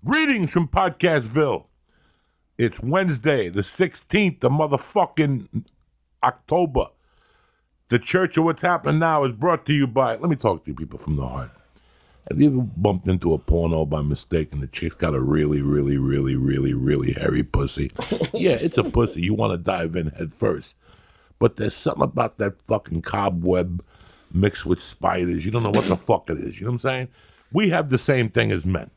Greetings from Podcastville. It's Wednesday, the 16th of motherfucking October. The Church of What's Happening Now is brought to you by, let me talk to you people from the heart. Have you ever bumped into a porno by mistake and the chick's got a really hairy pussy? Yeah, it's a pussy. You want to dive in head first. But there's something about that fucking cobweb mixed with spiders. You don't know what the fuck it is. You know what I'm saying? We have the same thing as men.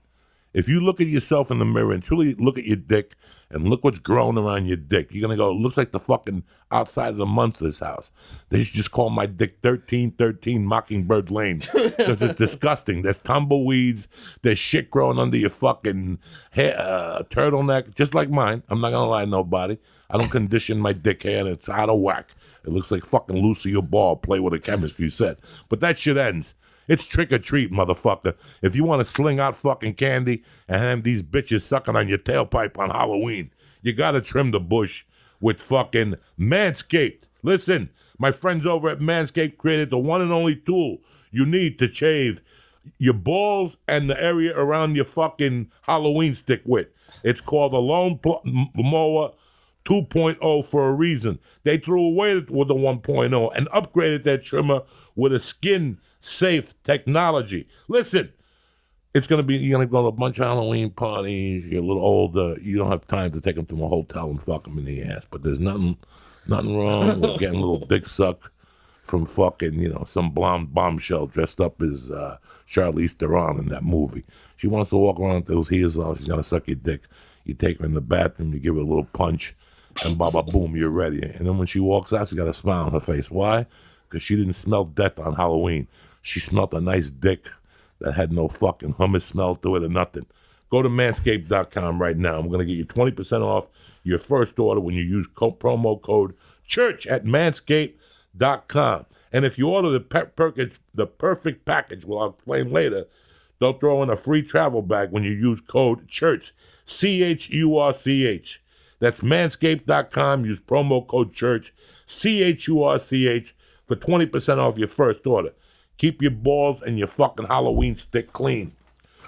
If you look at yourself in the mirror and truly look at your dick and look what's growing around your dick, you're going to go, it looks like the fucking outside of the Munsters house. They should just call my dick 1313 Mockingbird Lane because it's disgusting. There's tumbleweeds. There's shit growing under your fucking hair, turtleneck, just like mine. I'm not going to lie to nobody. I don't condition my dick hair and it's out of whack. It looks like fucking Lucille Ball play with a chemistry set. But that shit ends. It's trick or treat, motherfucker. If you want to sling out fucking candy and have these bitches sucking on your tailpipe on Halloween, you got to trim the bush with fucking Manscaped. Listen, my friends over at Manscaped created the one and only tool you need to shave your balls and the area around your fucking Halloween stick with. It's called the Lawn Mower 2.0 for a reason. They threw away with the 1.0 and upgraded their trimmer with a skin-safe technology. Listen, it's going to be, you're going to go to a bunch of Halloween parties, you're a little older, you don't have time to take them to a hotel and fuck them in the ass, but there's nothing wrong with getting a little dick suck from fucking, some blonde bombshell dressed up as Charlize Theron in that movie. She wants to walk around with those heels off, she's going to suck your dick. You take her in the bathroom, you give her a little punch, and baba boom, you're ready. And then when she walks out, she's got a smile on her face. Why? Because she didn't smell death on Halloween. She smelled a nice dick that had no fucking hummus smell to it or nothing. Go to manscaped.com right now. I'm going to get you 20% off your first order when you use promo code CHURCH at manscaped.com. And if you order the perfect package, well, I'll explain later, they'll throw in a free travel bag when you use code CHURCH, CHURCH. That's manscaped.com. Use promo code CHURCH, CHURCH, for 20% off your first order. Keep your balls and your fucking Halloween stick clean.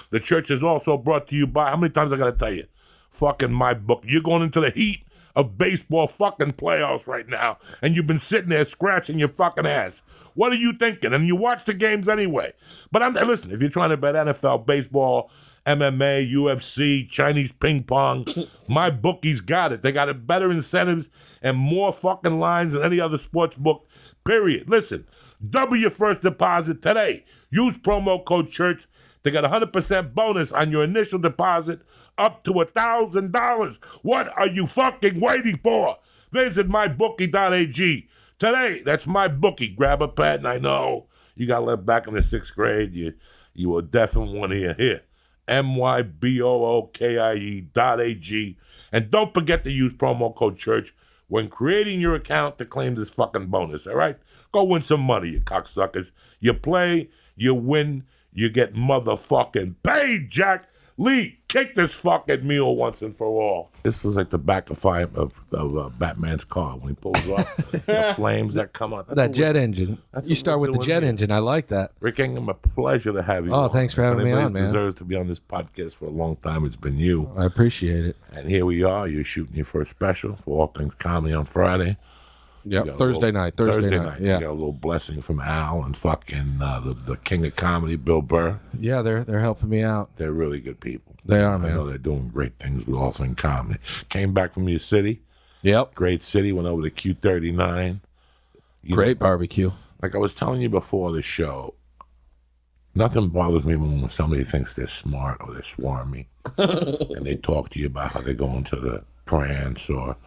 The Church is also brought to you by, how many times I got to tell you? Fucking my book. You're going into the heat of baseball fucking playoffs right now, and you've been sitting there scratching your fucking ass. What are you thinking? And you watch the games anyway. But listen, if you're trying to bet NFL, baseball, MMA, UFC, Chinese ping pong, my bookies got it. They got it better incentives and more fucking lines than any other sports book, period. Listen, double your first deposit today. Use promo code CHURCH to get 100% bonus on your initial deposit up to $1,000. What are you fucking waiting for? Visit mybookie.ag today. That's my bookie. Grab a pen. I know you got left back in the 6th grade. You will definitely want to hear here. mybookie.ag. And don't forget to use promo code CHURCH when creating your account to claim this fucking bonus, all right? Go win some money, you cocksuckers. You play, you win, you get motherfucking paid, Jack. Lee, kick this fucking mule once and for all. This is like the back of Batman's car when he pulls off the flames that come out. That jet engine. You start with the jet engine. I like that. Rick Ingham, a pleasure to have you. Oh, thanks for having me on, man. Deserves to be on this podcast for a long time. It's been you. I appreciate it. And here we are. You're shooting your first special for All Things Comedy on Friday. Yep, Thursday night. Yeah. You got a little blessing from Al and fucking the king of comedy, Bill Burr. Yeah, they're helping me out. They're really good people. They are, man. I know they're doing great things with All Things Comedy. Came back from your city. Yep. Great city. Went over to Q39. Great barbecue. Like I was telling you before the show, nothing bothers me when somebody thinks they're smart or they're swarmy and they talk to you about how they're going to the France or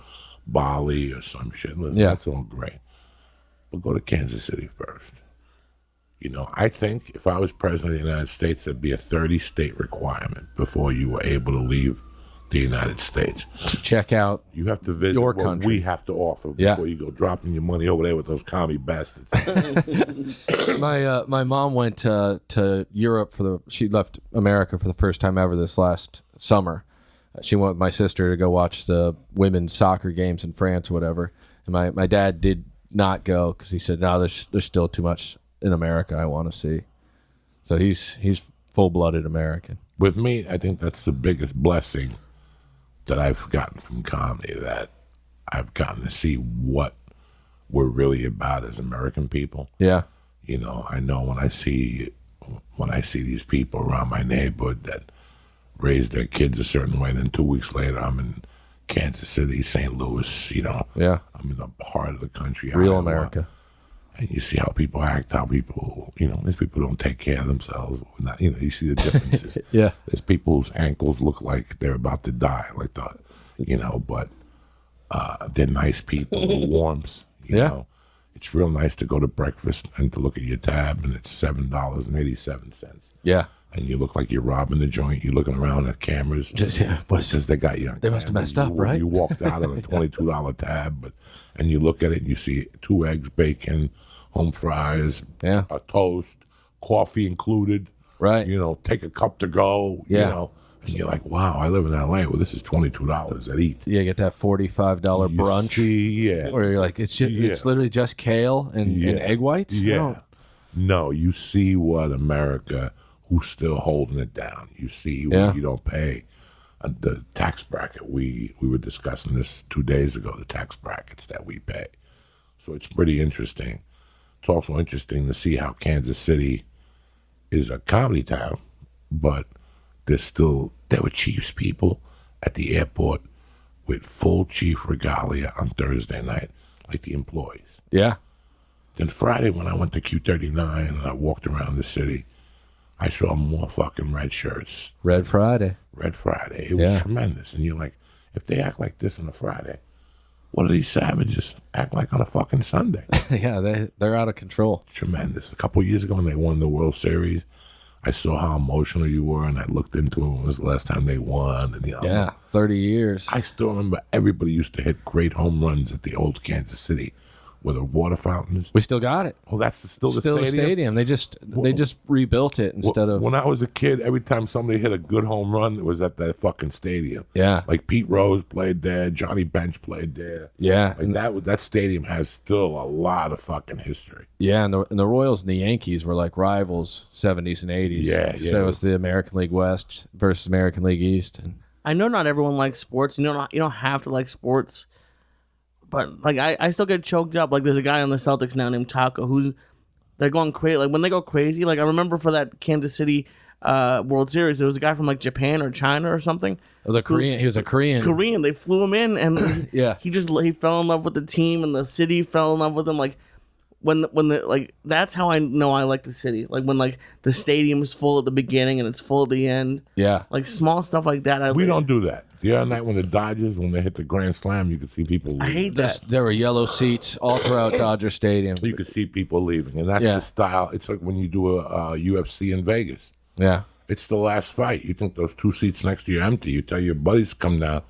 Bali or some shit. Listen, that's all great. But go to Kansas City first. I think if I was president of the United States, there'd be a 30-state requirement before you were able to leave the United States. To check out you have to visit your what country. We have to offer before you go dropping your money over there with those commie bastards. My mom went to Europe she left America for the first time ever this last summer. She went with my sister to go watch the women's soccer games in France or whatever. And my dad did not go because he said, no, there's still too much in America I want to see. So he's full-blooded American. with me, I think that's the biggest blessing that I've gotten from comedy, that I've gotten to see what we're really about as American people. Yeah. You know, I know when I see these people around my neighborhood that raise their kids a certain way, then 2 weeks later I'm in Kansas City, St. Louis, you know. Yeah. I'm in the heart of the country. Real Iowa, America. And you see how people act, how people, you know, these people don't take care of themselves. Not, you know, you see the differences. Yeah. There's people whose ankles look like they're about to die, like the, you know, but they're nice people, the warmth, you know. It's real nice to go to breakfast and to look at your tab and it's $7.87. Yeah. And you look like you're robbing the joint. You're looking around at cameras because they got you. They must have messed up, right? You walked out on a $22 tab, and you look at it and you see 2 eggs, bacon, home fries, a toast, coffee included. Right. You know, take a cup to go. Yeah. You know, and you're like, wow, I live in LA. Well, this is $22 at eat. Yeah, get that $45 brunch. See, Where you're like, it's literally just kale and egg whites. Yeah. No, you see what America, who's still holding it down. You see what you don't pay. The tax bracket, we were discussing this 2 days ago, the tax brackets that we pay. So it's pretty interesting. It's also interesting to see how Kansas City is a comedy town, but there were Chiefs people at the airport with full Chief regalia on Thursday night, like the employees. Yeah. Then Friday, when I went to Q39 and I walked around the city, I saw more fucking red shirts. Red Friday. It was tremendous. And you're like, if they act like this on a Friday, what do these savages act like on a fucking Sunday? Yeah, they're out of control. Tremendous. A couple of years ago when they won the World Series, I saw how emotional you were, and I looked into it. When it was the last time they won. And, you know, 30 years. I still remember everybody used to hit great home runs at the old Kansas City with the water fountains. We still got it. Oh, that's still the stadium. They just rebuilt it instead of. When I was a kid, every time somebody hit a good home run, it was at that fucking stadium. Yeah. Like Pete Rose played there, Johnny Bench played there. Yeah. Like that stadium has still a lot of fucking history. Yeah, and the Royals and the Yankees were like rivals 70s and 80s. Yeah. So it was the American League West versus American League East. And I know not everyone likes sports. You don't have to like sports. But like I still get choked up. Like there's a guy on the Celtics now named Taco they're going crazy. Like when they go crazy, like I remember for that Kansas City World Series, there was a guy from like Japan or China or something. he was a Korean. Korean. They flew him in and Yeah. he fell in love with the team and the city fell in love with him. Like when the like that's how I know I like the city. Like when like the stadium is full at the beginning and it's full at the end. Yeah. Like small stuff like that. We don't do that. The other night when the Dodgers, when they hit the grand slam, you could see people leaving. I hate that. There were yellow seats all throughout Dodger Stadium. You could see people leaving, and that's the style. It's like when you do a UFC in Vegas. Yeah. It's the last fight. You think those 2 seats next to you are empty. You tell your buddies to come down,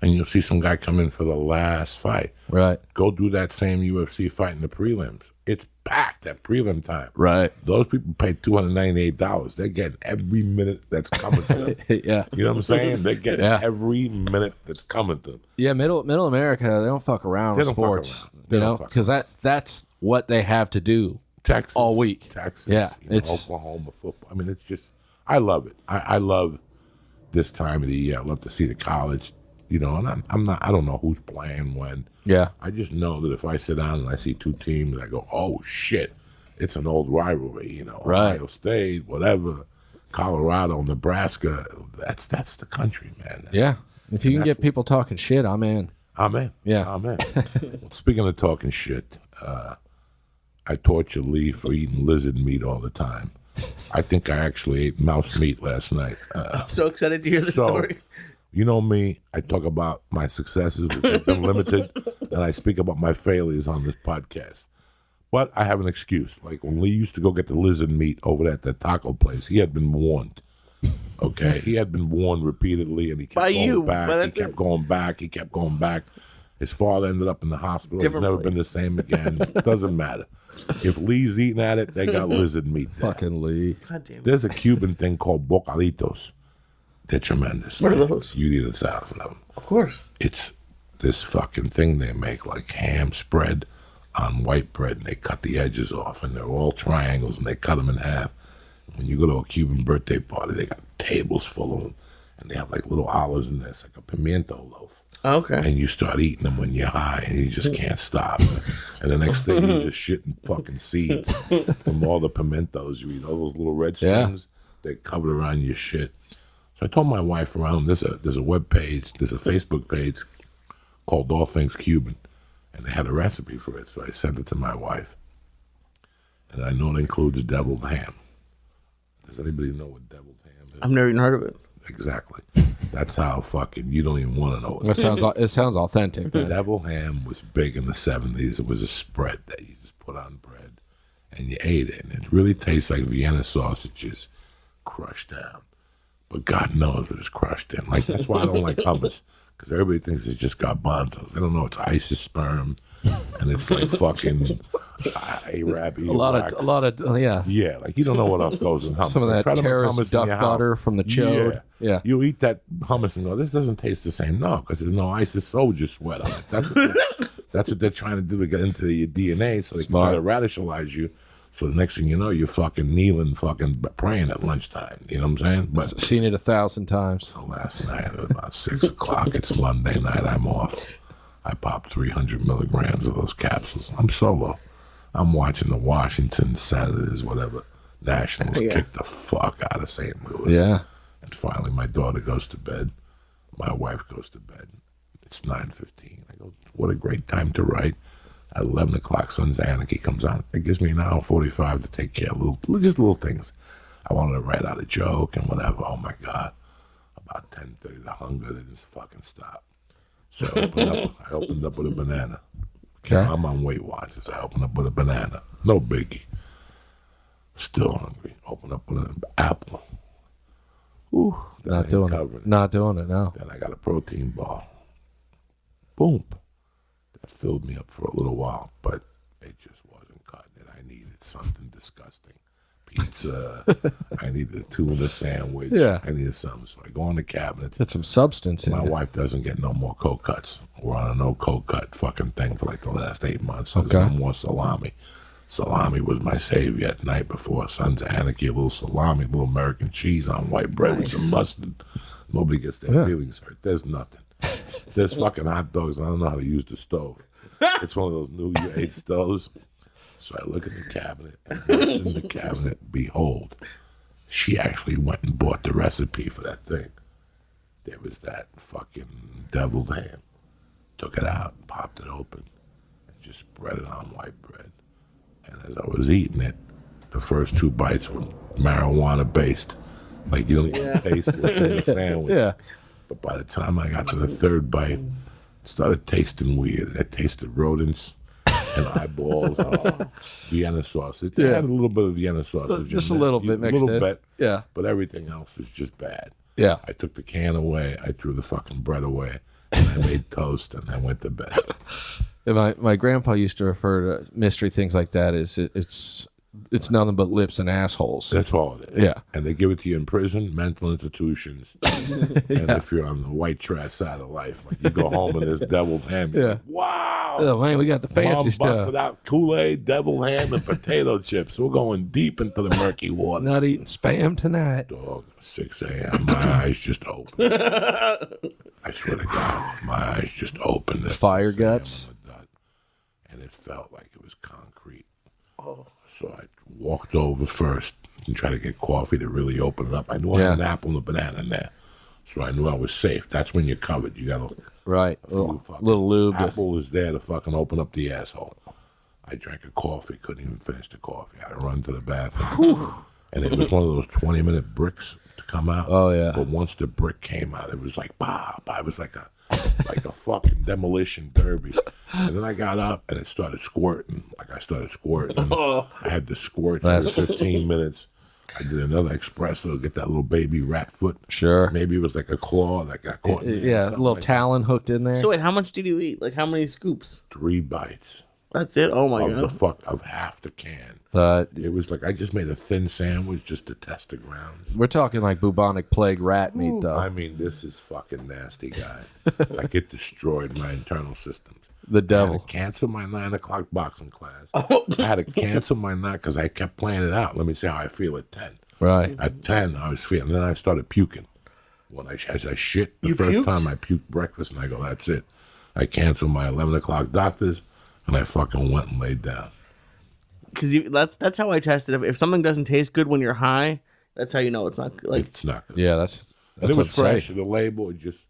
and you'll see some guy come in for the last fight. Right. Go do that same UFC fight in the prelims. It's packed at prelim time. Right. Those people paid $298. They're getting every minute that's coming to them. Yeah. You know what I'm saying? They're getting every minute that's coming to them. Yeah, middle America, they don't fuck around with sports. You know, because that's what they have to do. Texas all week. Texas. Yeah. It's Oklahoma football. I mean, it's just I love it. I love this time of the year. I love to see the college. You know, and I don't know who's playing when. Yeah. I just know that if I sit down and I see 2 teams, I go, oh, shit, it's an old rivalry, you know, right. Ohio State, whatever, Colorado, Nebraska. That's the country, man. Yeah. If you can get people talking shit, I'm in. I'm in. Yeah. I'm in. Well, speaking of talking shit, I torture Lee for eating lizard meat all the time. I think I actually ate mouse meat last night. I'm so excited to hear the story. You know me, I talk about my successes, which have been limited, and I speak about my failures on this podcast. But I have an excuse. Like when Lee used to go get the lizard meat over at the taco place, he had been warned. Okay? He had been warned repeatedly, and he kept going back. He kept going back. He kept going back. His father ended up in the hospital. He's never been the same again. Doesn't matter. If Lee's eating at it, they got lizard meat there. Fucking Lee. God damn it. There's a Cuban thing called bocaditos. They're tremendous. What are those? You need 1,000 of them. Of course. It's this fucking thing they make, like ham spread on white bread, and they cut the edges off, and they're all triangles, and they cut them in half. when you go to a Cuban birthday party, they got tables full of them, and they have like little olives in there. It's like a pimiento loaf. Okay. And you start eating them when you're high, and you just can't stop. And the next day, you're just shitting fucking seeds from all the pimentos you eat. All those little red strings, they're covered around your shit. So I told my wife around, there's a web page, there's a Facebook page called All Things Cuban, and they had a recipe for it. So I sent it to my wife. And I know it includes deviled ham. Does anybody know what deviled ham is? I've never even heard of it. Exactly. That's how fucking, you don't even want to know. It sounds authentic. The deviled ham was big in the 70s. It was a spread that you just put on bread and you ate it. And it really tastes like Vienna sausages crushed down. But God knows it was crushed in. Like, that's why I don't like hummus. Because everybody thinks it's just garbanzos. They don't know it's isosperm. And it's like fucking Arab. A lot of, yeah. Yeah, like you don't know what else goes in hummus. Some of Like, that try to make terrace hummus in duck your butter house. from the chode. Yeah. You eat that hummus and go, this doesn't taste the same. No, because there's no isosoja sweat on it. That's what they're trying to do to get into your DNA so they can try to radicalize you. So the next thing you know, you're fucking kneeling, fucking praying at lunchtime. You know what I'm saying? But Seen it 1,000 times. so last night at about 6 o'clock, it's Monday night, I'm off. I popped 300 milligrams of those capsules. I'm solo. I'm watching the Washington Senators, whatever, Nationals kick the fuck out of St. Louis. Yeah. And finally, my daughter goes to bed. My wife goes to bed. It's 9:15. I go, what a great time to write. At 11 o'clock, Sons of Anarchy comes on. It gives me an hour 45 to take care of little things. I wanted to write out a joke and whatever. Oh, my God. About 10:30, the hunger didn't fucking stop. So I opened up with a banana. Okay. I'm on Weight Watchers. I opened up with a banana. No biggie. Still hungry. Open up with an apple. Ooh, Not doing it. Not doing it, no. Then I got a protein bar. Boom. That filled me up for a little while, but it just wasn't cutting it. I needed something disgusting. Pizza. I needed a tuna sandwich. Yeah. I needed something. So I go in the cabinet. Get some substance in My it. wife doesn't get no more cold cuts. We're on a no cold cut fucking thing for like the last 8 months. So Okay. there's no more salami. Salami was my savior at night before. Sons of Anarchy, a little salami, a little American cheese on white bread with some mustard. Nobody gets their feelings hurt. There's nothing. There's fucking hot dogs. I don't know how to use the stove. It's one of those new you ate stoves. So I look in the cabinet, and what's in the cabinet? Behold, she actually went and bought the recipe for that thing. There was that fucking deviled ham. Took it out, popped it open, and just spread it on white bread. And as I was eating it, the first 2 bites were marijuana based. Like you don't even taste what's in the sandwich. Yeah. But by the time I got to the 3rd bite, it started tasting weird. It tasted rodents and eyeballs, Vienna sausage. They had a little bit of Vienna sausage. Just in a there. little bit mixed in. A little bit. Yeah. But everything else was just bad. Yeah. I took the can away. I threw the fucking bread away. And I made toast and I went to bed. And my grandpa used to refer to mystery things like that as it's nothing but lips and assholes. That's all it is. Yeah. And they give it to you in prison, mental institutions. And if you're on the white trash side of life, like you go home and there's deviled ham. Yeah. Wow. Oh man, we got the fancy Mom stuff. busted out Kool-Aid, deviled ham, and potato chips. We're going deep into the murky water. Not eating spam tonight. Dog, 6 a.m. My eyes just opened. I swear to God, my eyes just opened. at Fire 6 a.m. guts. And it felt like it was concrete. So I walked over first and tried to get coffee to really open it up. I knew I had an apple and a banana in there. So I knew I was safe. That's when you're covered. You got to... Right. Little lube. Apple is there to fucking open up the asshole. I drank a coffee, couldn't even finish the coffee. I had to run to the bathroom. And it was one of those 20-minute bricks to come out. Oh, yeah. But once the brick came out, it was like, pop. I was like a fucking demolition derby. And then I got up and it started squirting. I started squirting. I had to squirt for 15 minutes. I did another espresso to get that little baby rat foot. Sure. Maybe it was like a claw that got caught. Yeah, a little talon hooked in there. So wait, how much did you eat? Like how many scoops? 3 bites. That's it? Oh my God. Of half the can. But It was like I just made a thin sandwich just to test the grounds. we're talking like bubonic plague rat meat, though. I mean, this is fucking nasty, guy. Like it destroyed my internal systems. The I had devil. to cancel my 9 o'clock boxing class. I had to cancel my 9 because I kept playing it out. Let me see how I feel at 10. Right. At 10, I was feeling. Then I started puking. As I shit, the You first puked? time I puked breakfast, and I go, that's it. I canceled my 11 o'clock doctors, and I fucking went and laid down. Because that's how I tested. If something doesn't taste good when you're high, that's how you know it's not like It's not good. Yeah, that's And it was what's safe. fresh. The label, it's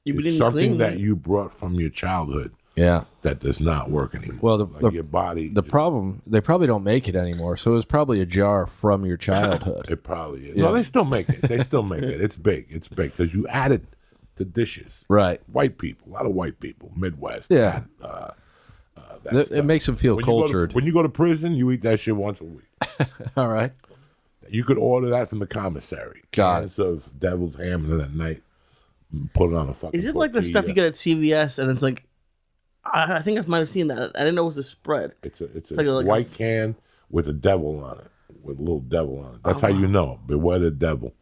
you it's something that you brought from your childhood Yeah. that does not work anymore. Well, Like your body. The problem, they probably don't make it anymore. So it was probably a jar from your childhood. It probably is. Yeah. No, they still make it. They still make it. It's big. It's big because you add it to dishes. Right. White people, a lot of white people, Midwest. Yeah. That It stuff. makes them feel When cultured. when you go to prison, you eat that shit once a week. All right. You could order that from the commissary. Got Cans of deviled ham, and then at night, put it on a fucking. Is it like the stuff you get at CVS and it's like, I think I might have seen that. I didn't know it was a spread. It's a like a white can with a devil on it, with a little devil on it. That's how you know. Beware the devil.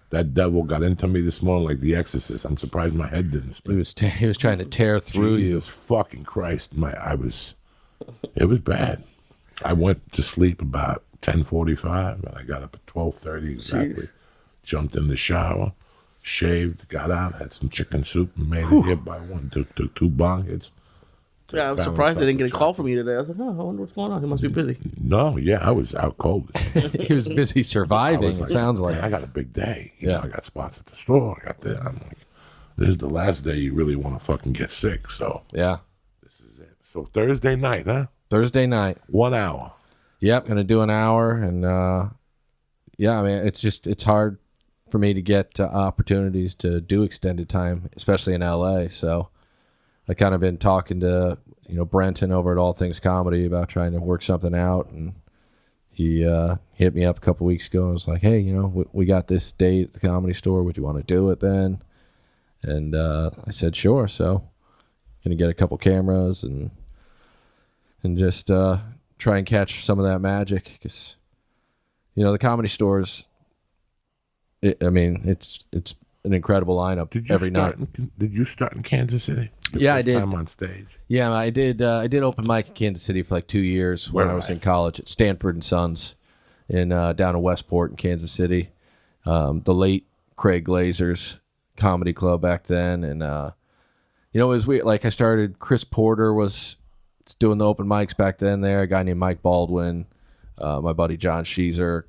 That devil got into me this morning like The Exorcist. I'm surprised my head didn't spin. He was trying to tear through Jesus fucking Christ! It was bad. I went to sleep about 10:45, and I got up at 12:30 exactly. Jeez. Jumped in the shower, shaved, got out, had some chicken soup, and made it hit by one. Took two bong hits. Yeah, I was surprised I didn't get a call from you today. I was like, oh, I wonder what's going on. He must be busy. No, yeah, I was out cold. you. He was busy surviving. was It like, sounds like. I got a big day. You Yeah. know, I got spots at the store. I got that. I'm like, this is the last day you really want to fucking get sick. So Yeah. this is it. So Thursday night, huh? Thursday night. 1 hour. Yep, gonna do an hour, and yeah, I mean, it's hard for me to get opportunities to do extended time, especially in LA. So I kind of been talking to Brenton over at All Things Comedy about trying to work something out, and he hit me up a couple weeks ago and was like, hey, we got this date at the Comedy Store. Would you want to do it then? And I said sure. So gonna get a couple cameras and just try and catch some of that magic, because the Comedy Stores, it's an incredible lineup every night. Did you start in Kansas City? Yeah, I did. Time on stage. Yeah, I did open mic in Kansas City for like 2 years when I was in college at Stanford and Sons in down in Westport in Kansas City. The late Craig Glazer's comedy club back then, and it was weird. Like, I started, Chris Porter was doing the open mics back then there, a guy named Mike Baldwin, my buddy John Sheezer,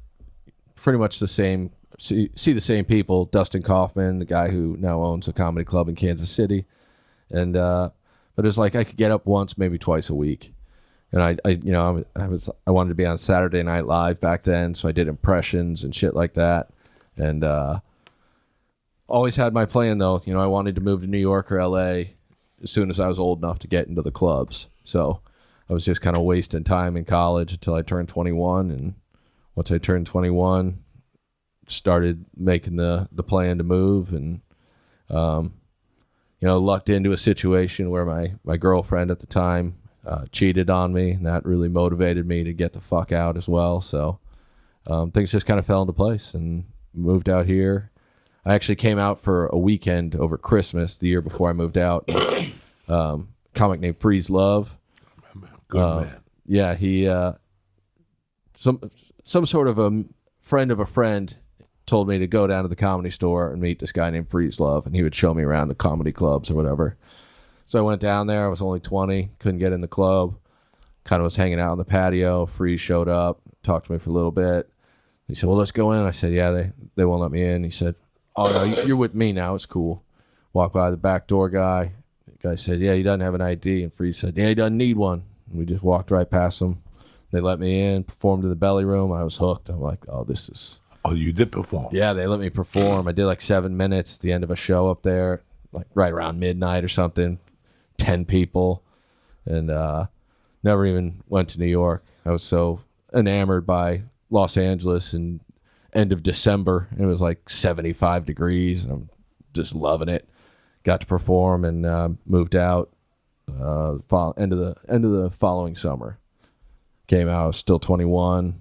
pretty much the same, see the same people, Dustin Kaufman, the guy who now owns the comedy club in Kansas City. And but it was like I could get up once, maybe twice a week. And I wanted to be on Saturday Night Live back then, so I did impressions and shit like that. And always had my plan though, I wanted to move to New York or LA as soon as I was old enough to get into the clubs. So I was just kind of wasting time in college until I turned 21. And once I turned 21, started making the plan to move, and lucked into a situation where my girlfriend at the time cheated on me, and that really motivated me to get the fuck out as well. So things just kind of fell into place and moved out here. I actually came out for a weekend over Christmas the year before I moved out. Comic named Freeze Love. Good man. Yeah, he some sort of a friend of a friend told me to go down to the Comedy Store and meet this guy named Freeze Love, and he would show me around the comedy clubs or whatever. So I went down there. I was only 20, couldn't get in the club. Kind of was hanging out on the patio. Freeze showed up, talked to me for a little bit. He said, well, let's go in. I said, yeah, they won't let me in. He said, oh, no, you're with me now. It's cool. Walked by the back door guy. The guy said, yeah, he doesn't have an ID. And Freeze said, yeah, he doesn't need one. And we just walked right past him. They let me in, performed in the belly room. I was hooked. I'm like, oh, this is... Oh, you did perform? Yeah, they let me perform. I did like 7 minutes at the end of a show up there, like right around midnight or something. 10 people. And never even went to New York. I was so enamored by Los Angeles in end of December. It was like 75 degrees, and I'm just loving it. Got to perform and moved out end of the following summer. Came out, I was still 21.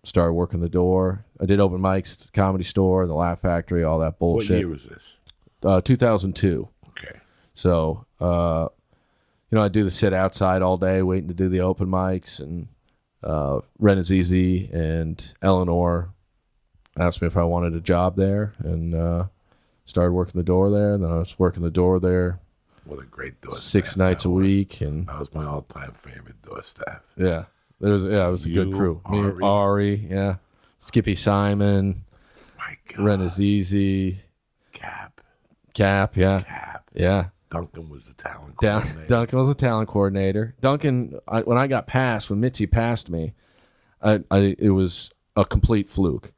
Started working the door. I did open mics at the Comedy Store, the Laugh Factory, all that bullshit. What year was this? 2002. Okay. So, I do the sit outside all day waiting to do the open mics, and Renazizi and Eleanor asked me if I wanted a job there, and started working the door there. And then I was working the door there. What a great door 6 staff nights that a was. week, and That was my all-time favorite door staff. yeah, it was a good You, crew. Me, Ari. Ari, yeah, Skippy Simon, My God. Renazizi, Cap. yeah. Duncan was the talent coordinator. Duncan was a talent coordinator. Duncan, when I got passed, when Mitzi passed me, it was a complete fluke.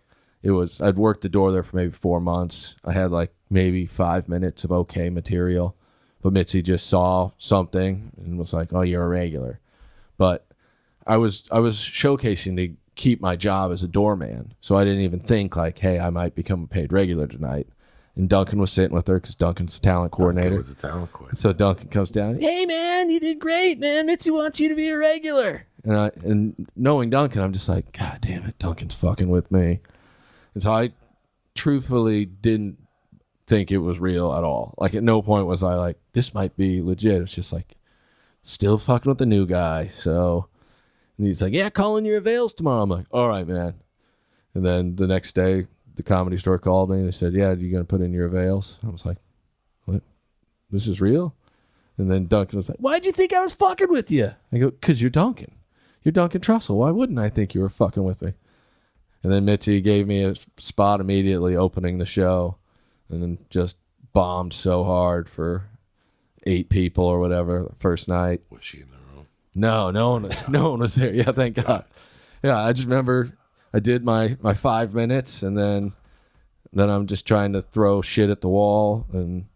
I'd worked the door there for maybe 4 months. I had like maybe 5 minutes of okay material, but Mitzi just saw something and was like, "Oh, you're a regular." But I was showcasing to keep my job as a doorman, so I didn't even think like, "Hey, I might become a paid regular tonight." And Duncan was sitting with her because Duncan's the talent coordinator. Duncan was the talent coordinator. So Duncan comes down. "Hey, man, you did great, man. Mitzi wants you to be a regular." And knowing Duncan, I'm just like, "God damn it, Duncan's fucking with me." And so I truthfully didn't think it was real at all. Like at no point was I like, this might be legit. It's just like, still fucking with the new guy. So and he's like, "Yeah, call in your avails tomorrow." I'm like, "All right, man." And then the next day, the Comedy Store called me and they said, "Yeah, you going to put in your avails?" I was like, "What? This is real?" And then Duncan was like, "Why'd you think I was fucking with you?" I go, "Because you're Duncan. You're Duncan Trussell. Why wouldn't I think you were fucking with me?" And then Mitzi gave me a spot immediately opening the show, and then just bombed so hard for 8 people or whatever the first night. Was she in the room? No one was there. Yeah, thank God. Yeah, I just remember I did my 5 minutes, and then I'm just trying to throw shit at the wall. And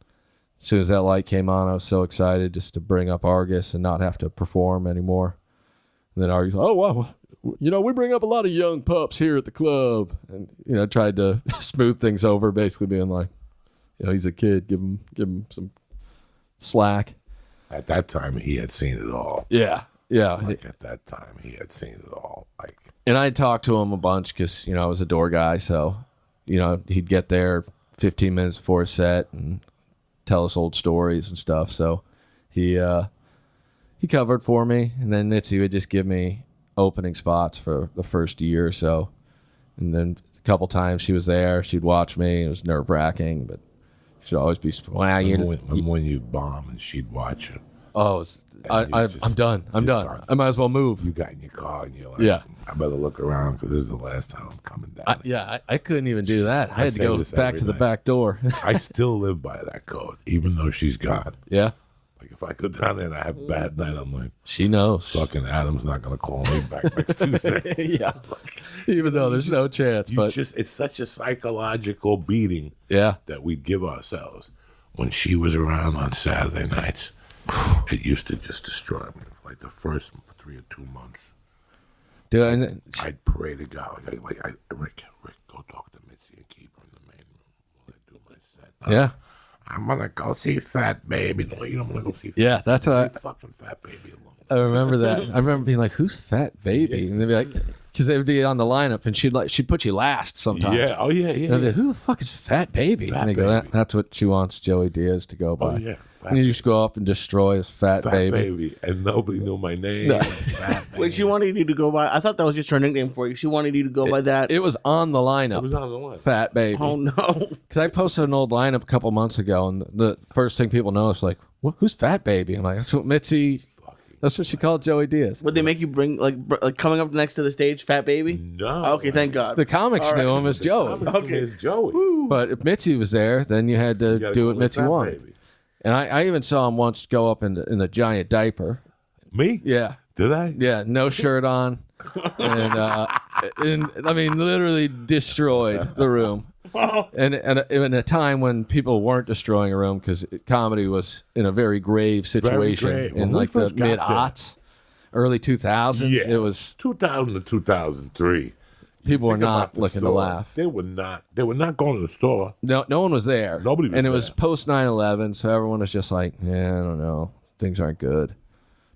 as soon as that light came on, I was so excited just to bring up Argus and not have to perform anymore. And then Argus, "Oh, wow. We bring up a lot of young pups here at the club," and tried to smooth things over, basically being like, he's a kid, give him some slack. At that time, he had seen it all. Yeah. Like at that time, he had seen it all. Like, And I talked to him a bunch because I was a door guy, so he'd get there 15 minutes before a set and tell us old stories and stuff. So he covered for me, and then Mitzi would just give me opening spots for the first year or so. And then a couple times she was there, she'd watch me. It was nerve-wracking, but she'd always be, when you bomb and she'd watch it. "Oh, I'm done. I'm done. I might as well move." You got in your car and you're like, Yeah. I better look around because this is the last time I'm coming down. I couldn't even do that. I had to say go this back every to the night. back door. I still live by that code, even though she's gone. Yeah, Like, if I go down there and I have a bad night, I'm like, she knows. fucking Adam's not going to call me back next Tuesday. Yeah, even though there's no chance. But It's such a psychological beating yeah, that we'd give ourselves. When she was around on Saturday nights, it used to just destroy me. Like the first 3 or 2 months, dude. And I'd pray to God, Rick, go talk to Mitzi and keep her in the main room while I do my set. yeah, I'm gonna go see Fat Baby. No, you don't want to go see Fat yeah, that's what Leave fucking Fat Baby alone. I remember that. I remember being like, "Who's Fat Baby?" And they'd be like, because they would be on the lineup, and she'd put you last sometimes. Yeah, oh yeah. And I'd be like, "Who the fuck is Fat Baby?" Fat and they go, Baby. "That's what she wants Joey Diaz to go by." Oh yeah, And you just go up and destroy his Fat Baby. and nobody knew my name. No. Fat Baby. Wait, she wanted you to go by. I thought that was just her nickname for you. She wanted you to go by that. It was on the lineup. It was on the line. Fat Baby. Oh no! Because I posted an old lineup a couple months ago, and the first thing people noticed, like, "Who's Fat Baby?" I'm like, "That's what Mitzi. That's what she called Joey Diaz." Would they make you bring like coming up next to the stage, Fat Baby? No. Okay, thank God. The comics All right. knew him as Joey. Okay. It's Joey. But if Mitzi was there, then you had to You gotta do call what me Mitzi Fat wanted. Baby. And I even saw him once go up in a giant diaper. Me? Yeah. Did I? Yeah, no shirt on. And I mean, literally destroyed the room. And in a time when people weren't destroying a room because comedy was in a very grave situation grave. in When we like the first got mid-aughts, early 2000s. Yeah. It was 2000 to 2003. people were Think not about the looking to store. laugh. They were not going to the store. No one was there. Nobody was and it was there. post 9/11, so everyone was just like, "Yeah, I don't know, things aren't good."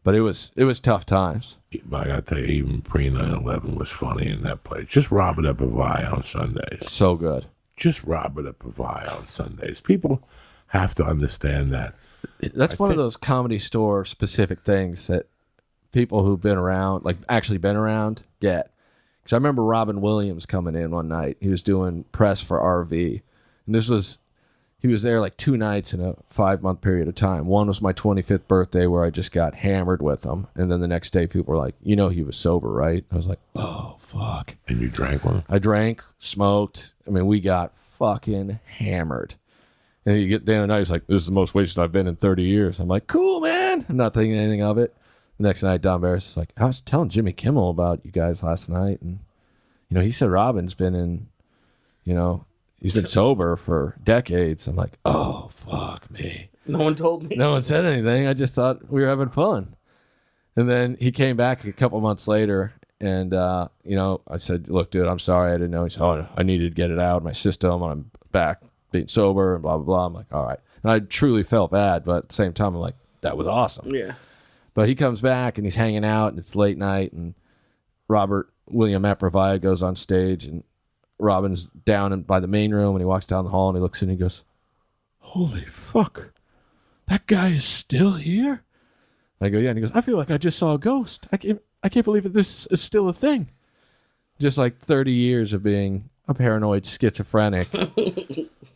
But it was tough times. But I got to tell you, even pre 9/11 was funny in that place. Just Robert Epivai on Sundays. So good. Just Robert Epivai on Sundays. People have to understand that. That's one of those Comedy Store specific things that people who've been around, like actually been around, get. Because I remember Robin Williams coming in one night. He was doing press for RV. And he was there like 2 nights in a 5-month period of time. One was my 25th birthday where I just got hammered with him. And then the next day people were like, you know, he was sober, right? I was like, oh, fuck. And you drank one? I drank, smoked. I mean, we got fucking hammered. And you get down the night, he's like, this is the most wasted I've been in 30 years. I'm like, cool, man. I'm not thinking anything of it. The next night, Don Barris is like, I was telling Jimmy Kimmel about you guys last night. And, you know, he said Robin's been in, you know, he's been sober for decades. I'm like, oh, fuck me. No one told me. No one said anything. I just thought we were having fun. And then he came back a couple months later. And, you know, I said, look, dude, I'm sorry. I didn't know. He said, oh, I needed to get it out of my system. I'm back being sober and blah, blah, blah. I'm like, all right. And I truly felt bad. But at the same time, I'm like, that was awesome. Yeah. But he comes back and he's hanging out and it's late night. And Robert William Aprovia goes on stage and Robin's down by the main room and he walks down the hall and he looks in and he goes, holy fuck, that guy is still here? I go, yeah. And he goes, I feel like I just saw a ghost. I can't believe that this is still a thing. Just like 30 years of being a paranoid schizophrenic,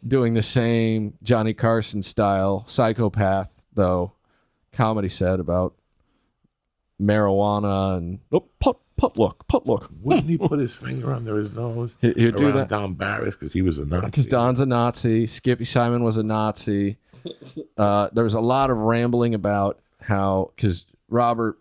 doing the same Johnny Carson style psychopath, though, comedy set about marijuana and put look. Wouldn't he put his finger under his nose? He'd do that. Don Barris because he was a Nazi. Because Don's a Nazi. Skippy Simon was a Nazi. There was a lot of rambling about how, because Robert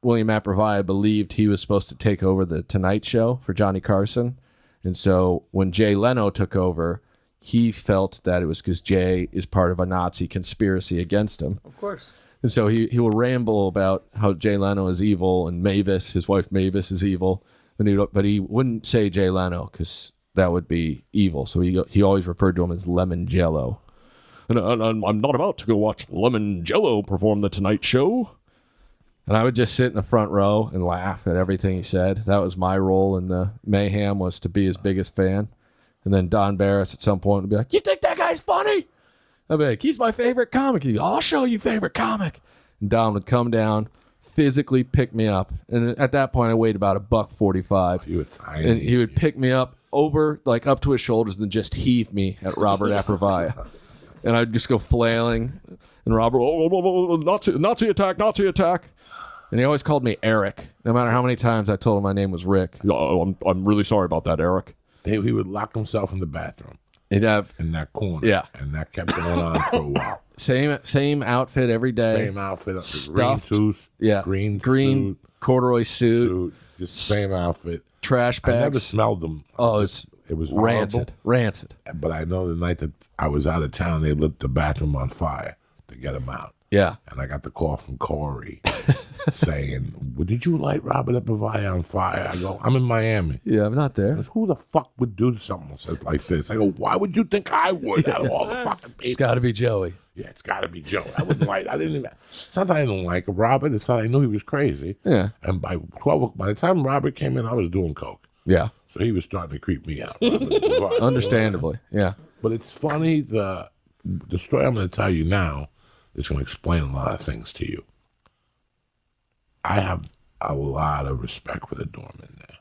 William Aprovia believed he was supposed to take over the Tonight Show for Johnny Carson. And so when Jay Leno took over, he felt that it was because Jay is part of a Nazi conspiracy against him. Of course. And so he will ramble about how Jay Leno is evil and Mavis, his wife Mavis, is evil. But he wouldn't say Jay Leno because that would be evil. So he always referred to him as Lemon Jello. And I'm not about to go watch Lemon Jello perform the Tonight Show. And I would just sit in the front row and laugh at everything he said. That was my role in the mayhem, was to be his biggest fan. And then Don Barris at some point would be like, you think that guy's funny? I'd be like, he's my favorite comic. He'd go, I'll show you favorite comic. And Don would come down, physically pick me up. And at that point, I weighed about $145. You were tiny. And he would pick me up over, like up to his shoulders, and then just heave me at Robert Aprovia. And I'd just go flailing. And Robert, Nazi attack, Nazi attack. And he always called me Eric, no matter how many times I told him my name was Rick. Oh, I'm really sorry about that, Eric. He would lock himself in the bathroom. He'd have in that corner. Yeah. And that kept going on for a while. Same outfit every day. Same outfit. Stuffed. Green tooth. Yeah. Green suit, corduroy suit. Just same outfit. Trash bags. I never smelled them. Oh, it was rancid. horrible. Rancid. But I know the night that I was out of town, they lit the bathroom on fire to get him out. Yeah. And I got the call from Corey saying, well, did you light Robert Aprovia on fire? I go, I'm in Miami. Yeah, I'm not there. He goes, who the fuck would do something like this? I go, why would you think I would out of all the fucking people? It's got to be Joey. Yeah, it's got to be Joe. I wouldn't like. I didn't even. It's not that I don't like Robert. It's not I knew he was crazy. Yeah. And by the time Robert came in, I was doing coke. Yeah. So he was starting to creep me out. Understandably. Yeah. But it's funny. The story I'm going to tell you now is going to explain a lot of things to you. I have a lot of respect for the doorman there.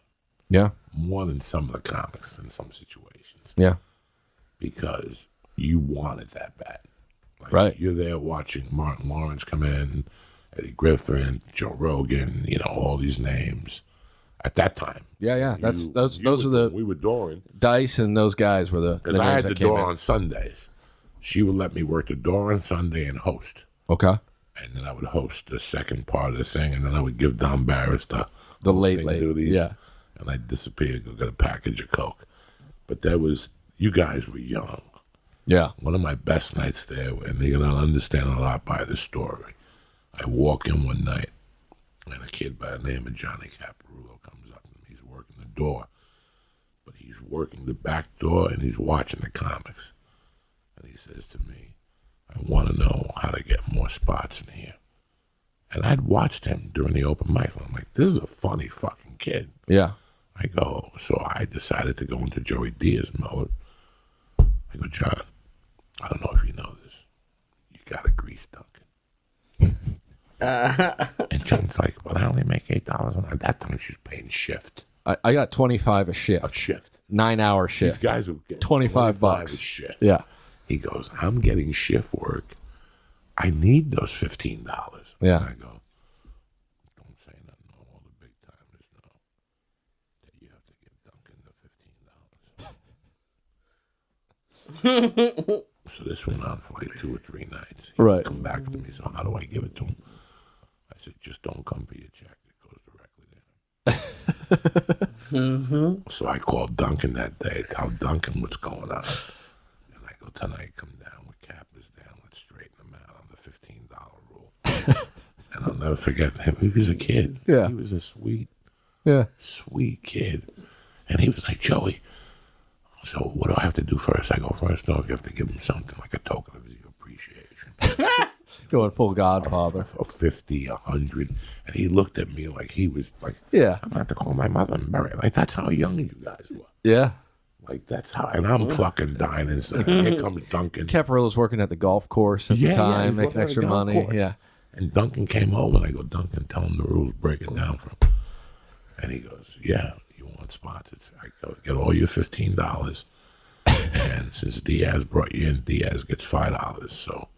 Yeah. More than some of the comics in some situations. Yeah. Because you want it that bad. Like, right. You're there watching Martin Lawrence come in, Eddie Griffin, Joe Rogan, all these names at that time. Yeah. Those are the. We were dooring. Dice and those guys were the. Because I had the door on Sundays. She would let me work the door on Sunday and host. Okay. And then I would host the second part of the thing, and then I would give Don Barris the late duties. Yeah. And I'd disappear, go get a package of Coke. But you guys were young. Yeah. One of my best nights there, and you're going to understand a lot by the story. I walk in one night, and a kid by the name of Johnny Caparulo comes up, and he's working the door. But he's working the back door, and he's watching the comics. And he says to me, I want to know how to get more spots in here. And I'd watched him during the open mic. And I'm like, this is a funny fucking kid. Yeah. I go, so I decided to go into Joey Diaz mode. I go, John, I don't know if you know this. You got to grease Duncan. And Jen's like, but I only make $8 an hour. At that time, she was paying shift. I got 25 a shift. A shift. 9-hour shift. These guys would get 25 bucks. a shift. Yeah. He goes, I'm getting shift work. I need those $15. Yeah. And I go, don't say nothing. All the big timers know that you have to give Duncan the $15. So this went on for like 2 or 3 nights. He would come back to me. So how do I give it to him? I said, just don't come for your check. It goes directly there. So I called Duncan that day, tell Duncan what's going on. And I go, tonight, come down with Kappa's down. Let's straighten him out on the $15 rule. And I'll never forget him. He was a kid. Yeah. He was a sweet kid. And he was like, Joey, so what do I have to do first? I go, first off, you have to give him something like a token of your appreciation. Going full Godfather. Of 50, 100. And he looked at me like he was like, Yeah. I'm going to have to call my mother and bury her. Like, that's how young you guys were. Yeah. Like, that's how, and I'm fucking dying inside. Here comes Duncan. Caparillo's working at the golf course at the time, he was making working at extra the golf money. course. Yeah. And Duncan came home, and I go, Duncan, tell him the rules, break it down for him. And he goes, yeah, you want spots? I go, get all your $15. And since Diaz brought you in, Diaz gets $5. So,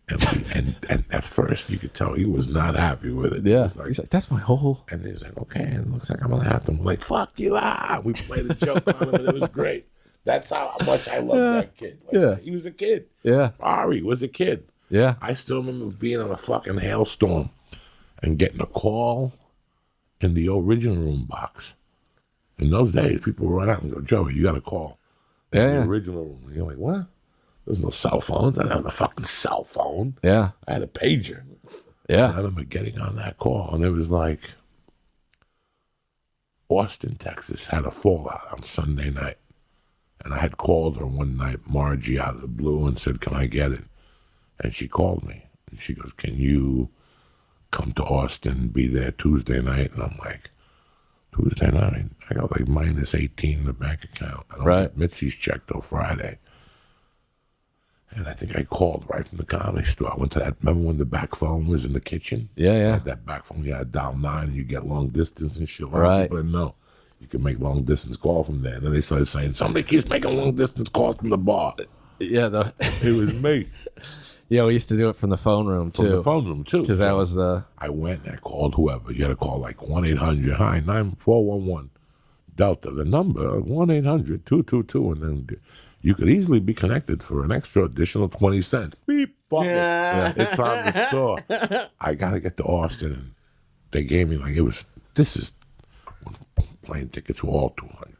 and at first you could tell he was not happy with it. Yeah. He was He's like, that's my whole. and he's like, okay, it looks like I'm gonna have to. I'm like, fuck you, We played a joke on him, and it was great. That's how much I love that kid. Like, Yeah. he was a kid. Yeah. Ari was a kid. Yeah. I still remember being on a fucking hailstorm and getting a call in the original room box. In those days, people would run out and go, Joey, you got a call. In Yeah. the original room. And you're like, what? There's no cell phones. I didn't have a fucking cell phone. Yeah. I had a pager. I Yeah. remember getting on that call, and it was like Austin, Texas had a fallout on Sunday night. And I had called her one night, Margie, out of the blue, and said, can I get it? And she called me. And she goes, can you come to Austin, be there Tuesday night? And I'm like, Tuesday night? I got like minus 18 in the bank account. I don't Right. get Mitzi's check till Friday. And I think I called right from the comedy store. I went to that, remember when the back phone was in the kitchen? Yeah. I Yeah. had that back phone, you had dial 9 and you get long distance and shit. A lot of Right. people didn't know. You could make long distance calls from there. And then they started saying, somebody keeps making long distance calls from the bar. Yeah. It was me. Yeah. We used to do it from the phone room From too. the phone room, too. Because that was the. I went and I called whoever. You had to call like 1-800, hi, 9411 Delta. The number, 1-800-222. And then you could easily be connected for an extra additional 20 cents. Beep, fuck it. Yeah. It's on the store. I got to get to Austin. And they gave me like, plane tickets were all 200.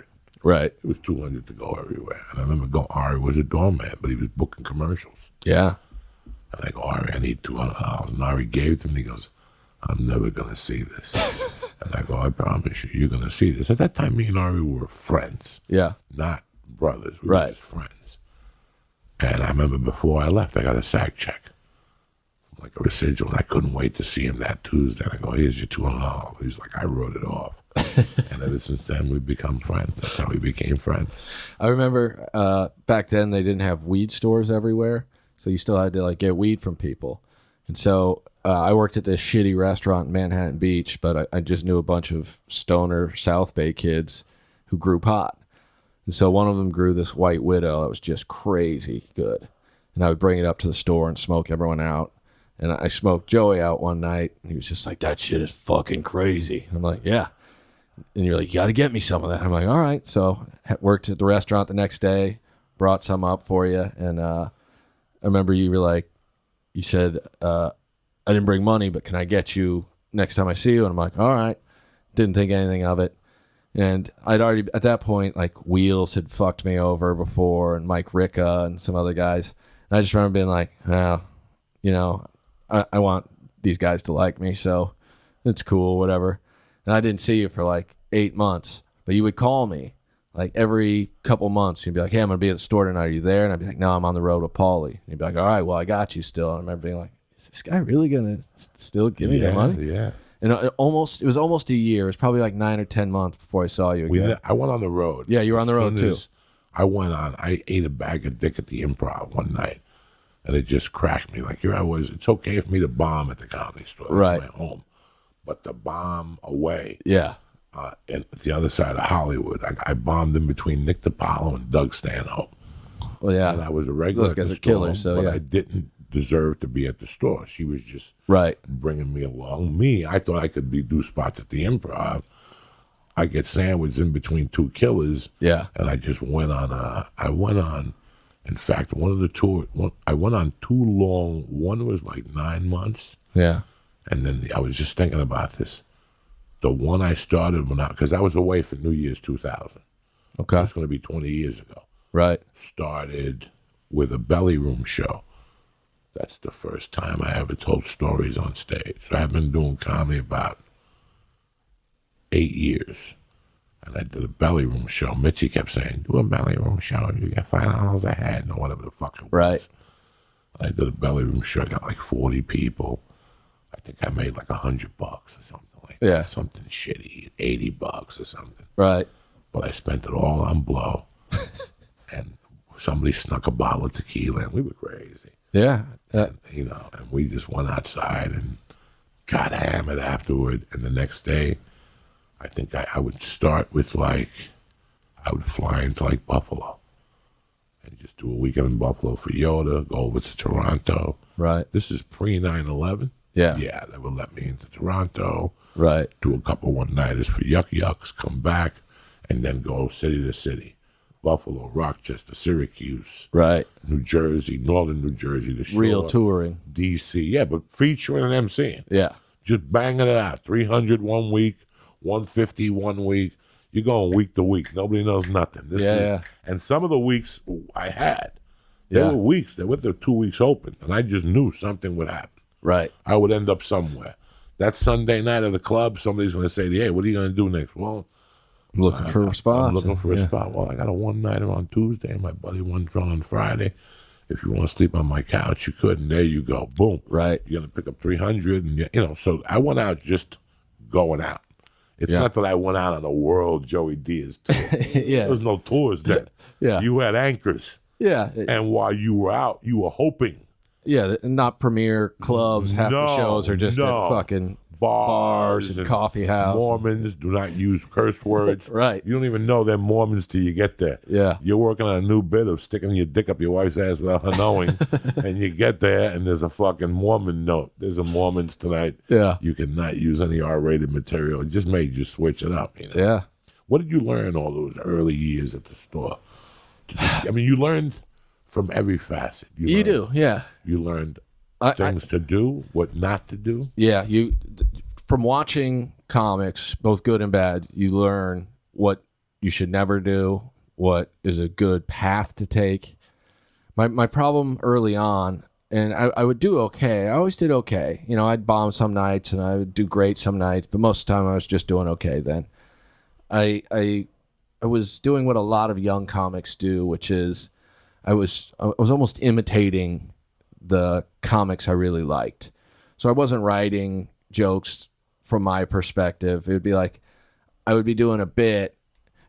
Right. It was 200 to go everywhere. And I remember Ari was a doorman, but he was booking commercials. Yeah. And I go, Ari, I need $200. And Ari gave it to me. He goes, I'm never going to see this. And I go, I promise you, you're going to see this. At that time, me and Ari were friends, Yeah. not brothers. We were Right. just friends. And I remember before I left, I got a SAG check, like a residual. And I couldn't wait to see him that Tuesday. And I go, here's your $200. He's like, I wrote it off. And ever since then, we've become friends. That's how we became friends. I remember back then they didn't have weed stores everywhere, so you still had to like get weed from people. And so I worked at this shitty restaurant in Manhattan Beach, but I just knew a bunch of stoner South Bay kids who grew pot. And so one of them grew this White Widow that was just crazy good. And I would bring it up to the store and smoke everyone out. And I smoked Joey out one night, and he was just like, that shit is fucking crazy. I'm like, yeah. And you're like, you got to get me some of that. I'm like, all right. So worked at the restaurant the next day, brought some up for you. And I remember you were like, you said, I didn't bring money, but can I get you next time I see you? And I'm like, all right. Didn't think anything of it. And I'd already, at that point, like Wheels had fucked me over before, and Mike Ricca and some other guys. And I just remember being like, oh, you know, I want these guys to like me, so it's cool, whatever. And I didn't see you for like 8 months, but you would call me like every couple months. You'd be like, hey, I'm going to be at the store tonight. Are you there? And I'd be like, no, I'm on the road with Paulie. And you'd be like, all right, well, I got you still. And I remember being like, is this guy really going to still give me the money? Yeah. And it was almost a year. It was probably like 9 or 10 months before I saw you again. I went on the road. Yeah, you were on the road too. I ate a bag of dick at the Improv one night, and it just cracked me. Like, here I was. It's okay for me to bomb at the comedy store. Right. At my home. but to bomb away. Yeah. And the other side of Hollywood, I bombed in between Nick DiPaolo and Doug Stanhope. Well, yeah. And I was a regular Those guys at the are store, killers, so but yeah. I didn't deserve to be at the store. She was just Right. bringing me along. I thought I could do spots at the Improv. I get sandwiched in between two killers. Yeah. And I just went on, in fact, one of the tours, I went on too long. One was like 9 months. Yeah. And then I was just thinking about this. The one I started because I was away for New Year's 2000. Okay. It's going to be 20 years ago. Right. Started with a belly room show. That's the first time I ever told stories on stage. So I've been doing comedy about 8 years. And I did a belly room show. Mitzi kept saying, do a belly room show. You get $5 a head or whatever the fuck it was. Right. I did a belly room show. I got like 40 people. I think I made like $100 or something like that. Yeah. Something shitty, $80 or something. Right. But I spent it all on blow. And somebody snuck a bottle of tequila, and we were crazy. Yeah. And we just went outside and got hammered afterward. And the next day, I think I would start with I would fly into like Buffalo and just do a weekend in Buffalo for Yoda, go over to Toronto. Right. This is pre 9/11. Yeah. Yeah, they would let me into Toronto. Right. Do a couple one-nighters for Yuck Yucks, come back, and then go city to city. Buffalo, Rochester, Syracuse, Right. New Jersey, northern New Jersey, the shore, Real touring. D.C. Yeah, but featuring and MCing. Yeah. Just banging it out. 300 one week, 150 1 week. You're going week to week. Nobody knows nothing. Yeah. And some of the weeks I had, there were weeks that were 2 weeks open, and I just knew something would happen. Right. I would end up somewhere. That Sunday night at the club, somebody's going to say, hey, what are you going to do next? Well, I'm looking for a spot. I'm looking for a spot. Well, I got a one-nighter on Tuesday, and my buddy one on Friday. If you want to sleep on my couch, you could, and there you go. Boom. Right. You're going to pick up 300, and, so I went out just going out. It's not that I went out on a world Joey Diaz tour. Yeah. There was no tours then. Yeah. You had anchors. Yeah. And while you were out, you were hoping. Yeah, not premier clubs. Half the shows are just at fucking bars and coffee houses. Mormons do not use curse words. Right. You don't even know they're Mormons till you get there. Yeah. You're working on a new bit of sticking your dick up your wife's ass without her knowing, and you get there and there's a fucking Mormon note. There's a Mormons tonight. Yeah. You cannot use any R-rated material. It just made you switch it up. Yeah. What did you learn all those early years at the store? You learned from every facet. You do, yeah. You learned things to do, what not to do. Yeah, from watching comics, both good and bad, you learn what you should never do, what is a good path to take. My problem early on, and I would do okay. I always did okay. I'd bomb some nights and I would do great some nights, but most of the time I was just doing okay then. I was doing what a lot of young comics do, which is I was almost imitating the comics I really liked. So I wasn't writing jokes from my perspective. It would be like I would be doing a bit,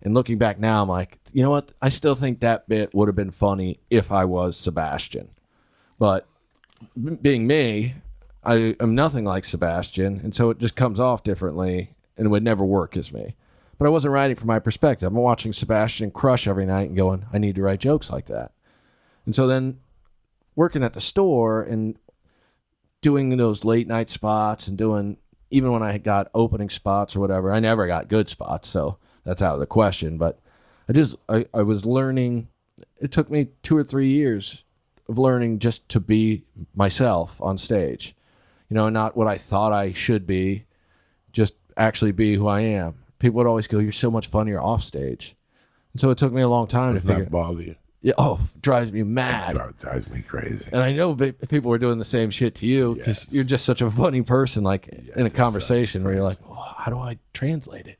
and looking back now, I'm like, you know what? I still think that bit would have been funny if I was Sebastian. But being me, I am nothing like Sebastian, and so it just comes off differently, and it would never work as me. But I wasn't writing from my perspective. I'm watching Sebastian crush every night and going, I need to write jokes like that. And so then working at the store and doing those late night spots and doing, even when I got opening spots or whatever, I never got good spots, so that's out of the question. But I was learning. It took me 2 or 3 years of learning just to be myself on stage. Not what I thought I should be, just actually be who I am. People would always go, you're so much funnier off stage. And so it took me a long time to figure. Does that bother you? Yeah, drives me mad. It drives me crazy. And I know people were doing the same shit to you because you're just such a funny person, in a conversation where you're like, how do I translate it?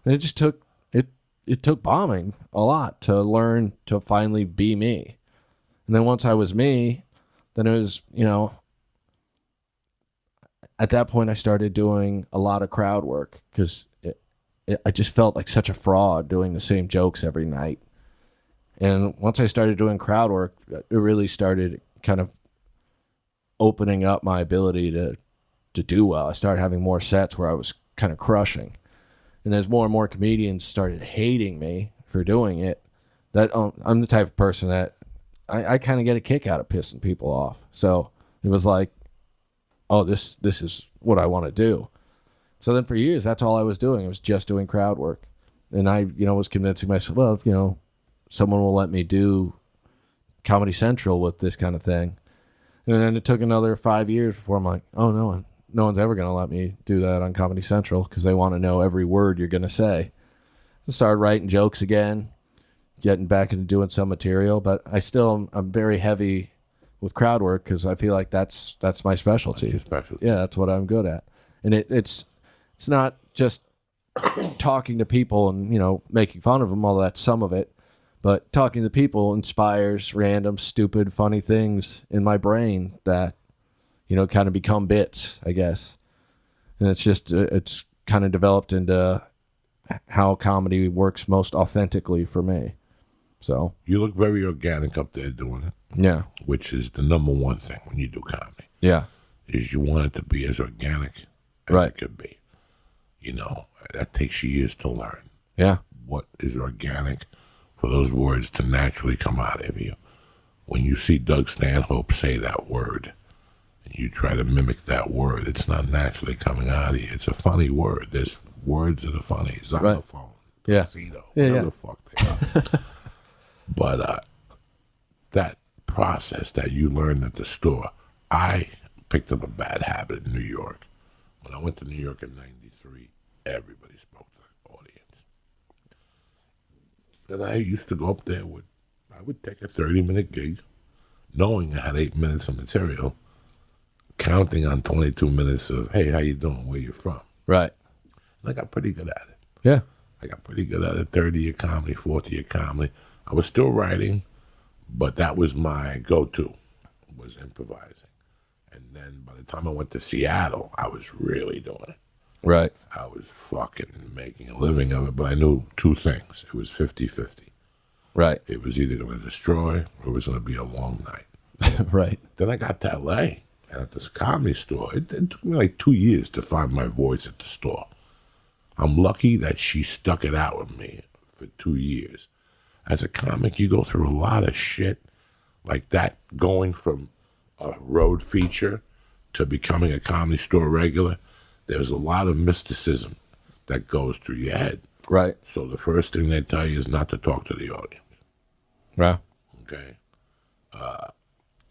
And it just took, it took bombing a lot to learn to finally be me. And then once I was me, then it was, at that point I started doing a lot of crowd work because I just felt like such a fraud doing the same jokes every night. And once I started doing crowd work, it really started kind of opening up my ability to to do well. I started having more sets where I was kind of crushing. And as more and more comedians started hating me for doing it, that I'm the type of person that I kind of get a kick out of pissing people off. So it was like, oh, this is what I want to do. So then for years, that's all I was doing. I was just doing crowd work. And I, was convincing myself, well, someone will let me do Comedy Central with this kind of thing. And then it took another 5 years before I'm like, oh, no one's ever going to let me do that on Comedy Central because they want to know every word you're going to say. I started writing jokes again, getting back into doing some material, but I'm very heavy with crowd work because I feel like that's my specialty. That's your specialty. Yeah, that's what I'm good at. And it's not just talking to people and, making fun of them, although that's some of it. But talking to people inspires random, stupid, funny things in my brain that, kind of become bits, I guess. And it's kind of developed into how comedy works most authentically for me. So You look very organic up there doing it. yeah. Which is the number one thing when you do comedy. Yeah. Is you want it to be as organic as Right. it could be. That takes years to learn. Yeah. What is organic for those words to naturally come out of you. When you see Doug Stanhope say that word, and you try to mimic that word, it's not naturally coming out of you. It's a funny word. There's words that are funny. Xylophone. Yeah. Tuxedo, Yeah, whatever yeah. the fuck they are. But that process that you learned at the store, I picked up a bad habit in New York. When I went to New York in 93, everybody spoke to the audience. And I used to go up there I would take a 30-minute gig, knowing I had 8 minutes of material, counting on 22 minutes of, hey, how you doing, where you from? Right. And I got pretty good at it. Yeah. I got pretty good at it, 30-year comedy, 40-year comedy. I was still writing, but that was my go-to, was improvising. And then by the time I went to Seattle, I was really doing it. Right. I was fucking making a living of it, but I knew two things. It was 50-50. Right. It was either going to destroy or it was going to be a long night. Right. Then I got to L.A., and at this comedy store, it took me like 2 years to find my voice at the store. I'm lucky that she stuck it out with me for 2 years. As a comic, you go through a lot of shit like that, going from a road feature to becoming a comedy store regular. There's a lot of mysticism that goes through your head. Right. So the first thing they tell you is not to talk to the audience. Right. Okay?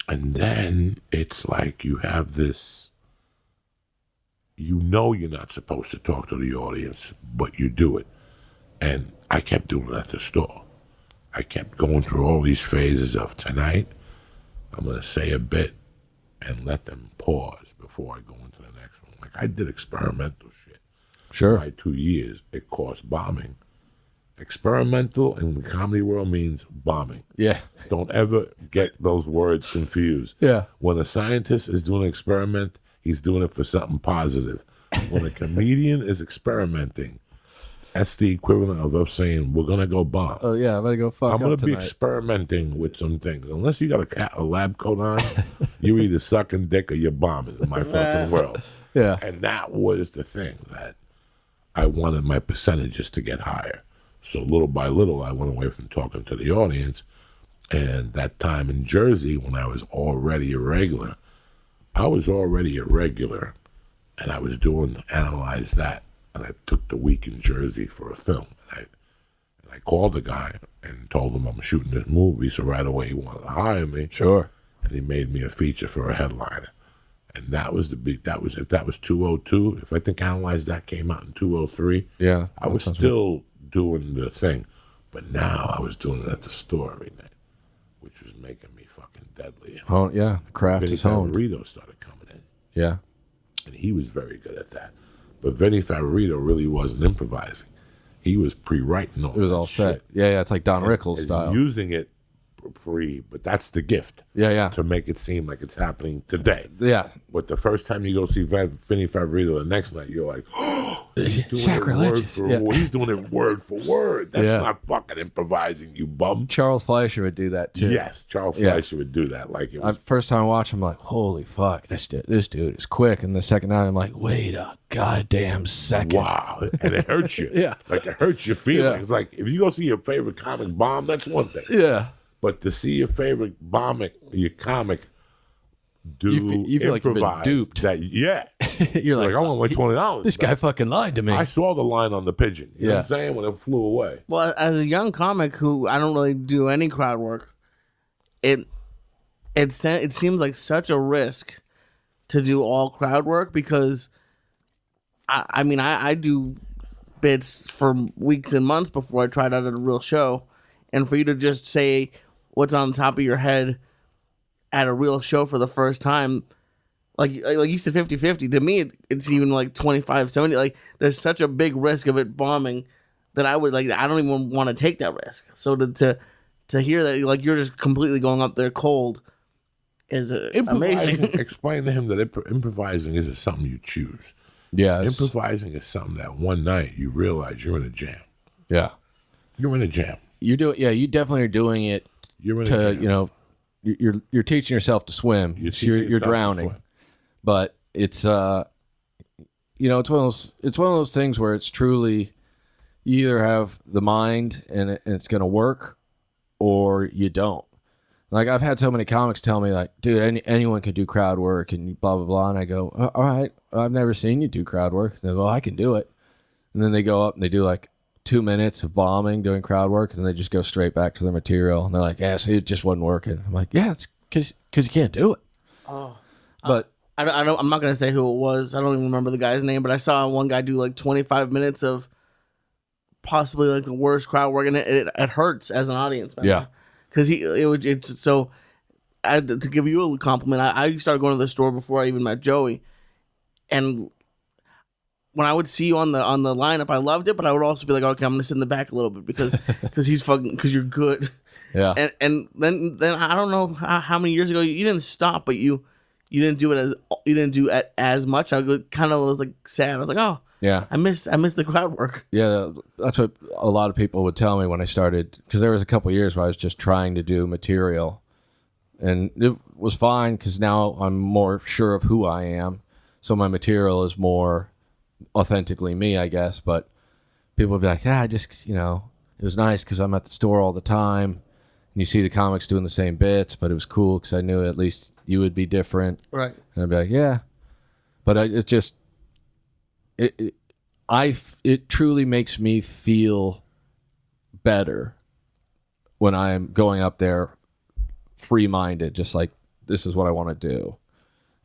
And then it's like you have this, you're not supposed to talk to the audience, but you do it. And I kept doing it at the store. I kept going through all these phases of tonight, I'm going to say a bit and let them pause before I go into the next one. Like I did experimental shit. Sure. By 2 years, it cost bombing. Experimental in the comedy world means bombing. Yeah. Don't ever get those words confused. Yeah. When a scientist is doing an experiment, he's doing it for something positive. When a comedian is experimenting, that's the equivalent of us saying, we're going to go bomb. Oh, yeah. I'm going to go fuck I'm up going to be tonight. experimenting with some things. Unless you got a lab coat on, you're either sucking dick or you're bombing in my fucking world. Yeah. And that was the thing that I wanted my percentages to get higher. So little by little, I went away from talking to the audience. And that time in Jersey, when I was already a regular, and I was doing Analyze That. And I took the week in Jersey for a film. And I called the guy and told him I'm shooting this movie. So right away he wanted to hire me. Sure. And he made me a feature for a headliner. And that was if that was 202, if I think Analyze That came out in 203, Yeah. I was still doing the thing. But now I was doing it at the store every night, which was making me fucking deadly. Oh, yeah. Craft Vinny is honed. Favorito started coming in. Yeah. And he was very good at that. But Vinny Favorito really wasn't improvising. He was pre-writing all It was that all set. shit. Yeah, yeah. It's like Don Rickles And style. using it but that's the gift. Yeah. To make it seem like it's happening today. Yeah. But the first time you go see Vinny Favorito, the next night you're like, oh, he's doing sacrilegious. He's doing it word for word. That's not fucking improvising, you bum. Charles Fleischer would do that too. Yes, Charles Fleischer would do that. Like it was, first time I watched him, I'm like, holy fuck, this dude is quick. And the second night, I'm like, wait a goddamn second. wow, and it hurts you. Yeah. Like it hurts your feelings. It's like if you go see your favorite comic bomb, that's one thing. Yeah. But to see your favorite your comic do you feel like you've been duped. You're like, I want my $20. This guy fucking lied to me. I saw the line on the pigeon. You know what I'm saying? When it flew away. Well, as a young comic who I don't really do any crowd work, it seems like such a risk to do all crowd work because I do bits for weeks and months before I try it out at a real show, and for you to just say what's on top of your head at a real show for the first time, like you said 50-50, to me it's even like 25-70. Like there's such a big risk of it bombing that I don't even want to take that risk. So to hear that like you're just completely going up there cold is amazing. Explain to him that improvising isn't something you choose. Yeah. Improvising is something that one night you realize you're in a jam. Yeah. You're in a jam. You definitely are doing it You're in a jam. You're teaching yourself to swim. You're drowning. But it's it's one of those things where it's truly you either have the mind and it's going to work or you don't. Like I've had so many comics tell me like, dude, anyone can do crowd work and blah blah blah, and I go, all right, I've never seen you do crowd work. And they go, I can do it, and then they go up and they do like 2 minutes of bombing doing crowd work, and they just go straight back to their material, and they're like, yeah, see, it just wasn't working. I'm like, yeah, it's because you can't do it. Oh, but I'm not gonna say who it was. I don't even remember the guy's name, but I saw one guy do like 25 minutes of possibly like the worst crowd work, and it hurts as an audience member. Yeah. Because it's so. To give you a compliment, I started going to the store before I even met Joey, and when I would see you on the lineup, I loved it, but I would also be like, okay, I'm gonna sit in the back a little bit because because you're good. Yeah. And then I don't know how many years ago you didn't stop, but you didn't do it as much. I kind of was like sad. I was like, oh. Yeah, I missed the crowd work. Yeah, that's what a lot of people would tell me when I started, because there was a couple of years where I was just trying to do material, and it was fine because now I'm more sure of who I am, so my material is more authentically me, I guess. But people would be like, yeah, I just it was nice because I'm at the store all the time, and you see the comics doing the same bits, but it was cool because I knew at least you would be different, right? And I'd be like, yeah, but it truly makes me feel better when I'm going up there free-minded, just like this is what I want to do.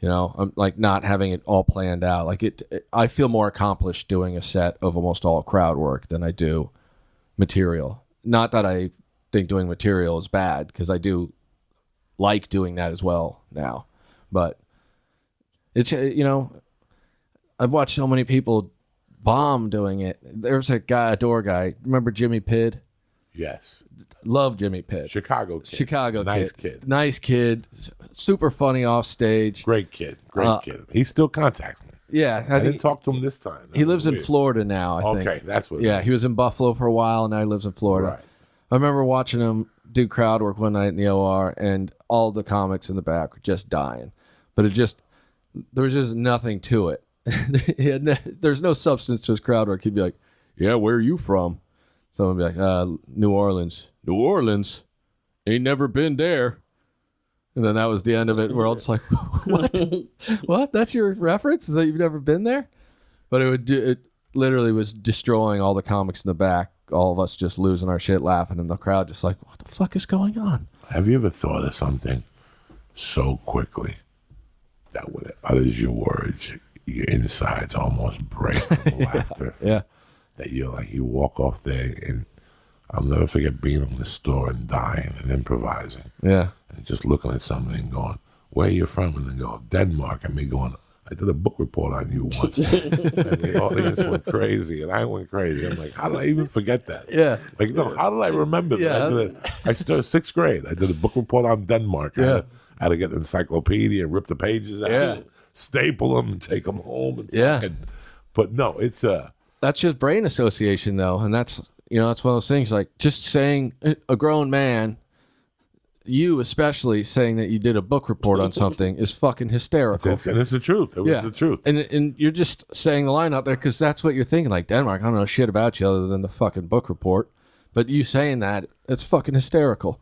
I'm like not having it all planned out. Like I feel more accomplished doing a set of almost all crowd work than I do material. Not that I think doing material is bad, because I do like doing that as well now. But it's I've watched so many people bomb doing it. There's a door guy. Remember Jimmy Pidd? Yes. Love Jimmy Pidd. Chicago kid. Nice kid. Super funny off stage. Great kid. Kid. He still contacts me. Yeah. I didn't talk to him this time. He lives in Florida now, I think. Okay, that's what it Yeah, is. he was in Buffalo for a while, and now he lives in Florida. Right. I remember watching him do crowd work one night in the OR, and all the comics in the back were just dying. But there was just nothing to it. There's no substance to his crowd work. He'd be like, yeah, where are you from? Someone would be like, New Orleans. New Orleans? Ain't never been there. And then that was the end of it. We're all just like, what? What? That's your reference? Is that you've never been there? But it literally was destroying all the comics in the back. All of us just losing our shit laughing, and the crowd just like, what the fuck is going on? Have you ever thought of something so quickly that when it utters your words, your insides almost break from laughter? Yeah. That you walk off there, and I'll never forget being in the store and dying and improvising. Yeah. And just looking at something and going, where are you from? And then go, Denmark. And me going, I did a book report on you once. And the audience went crazy, and I went crazy. I'm like, how did I even forget that? Yeah. Like, no, how did I remember that? I started 6th grade. I did a book report on Denmark. I had to get an encyclopedia and rip the pages out, staple them, and take them home. And but no, it's that's just brain association, though, and that's that's one of those things. Like just saying a grown man, you especially saying that you did a book report on something is fucking hysterical. And it's the truth. It was the truth. And you're just saying the line out there because that's what you're thinking. Like, Denmark, I don't know shit about you other than the fucking book report. But you saying that, it's fucking hysterical.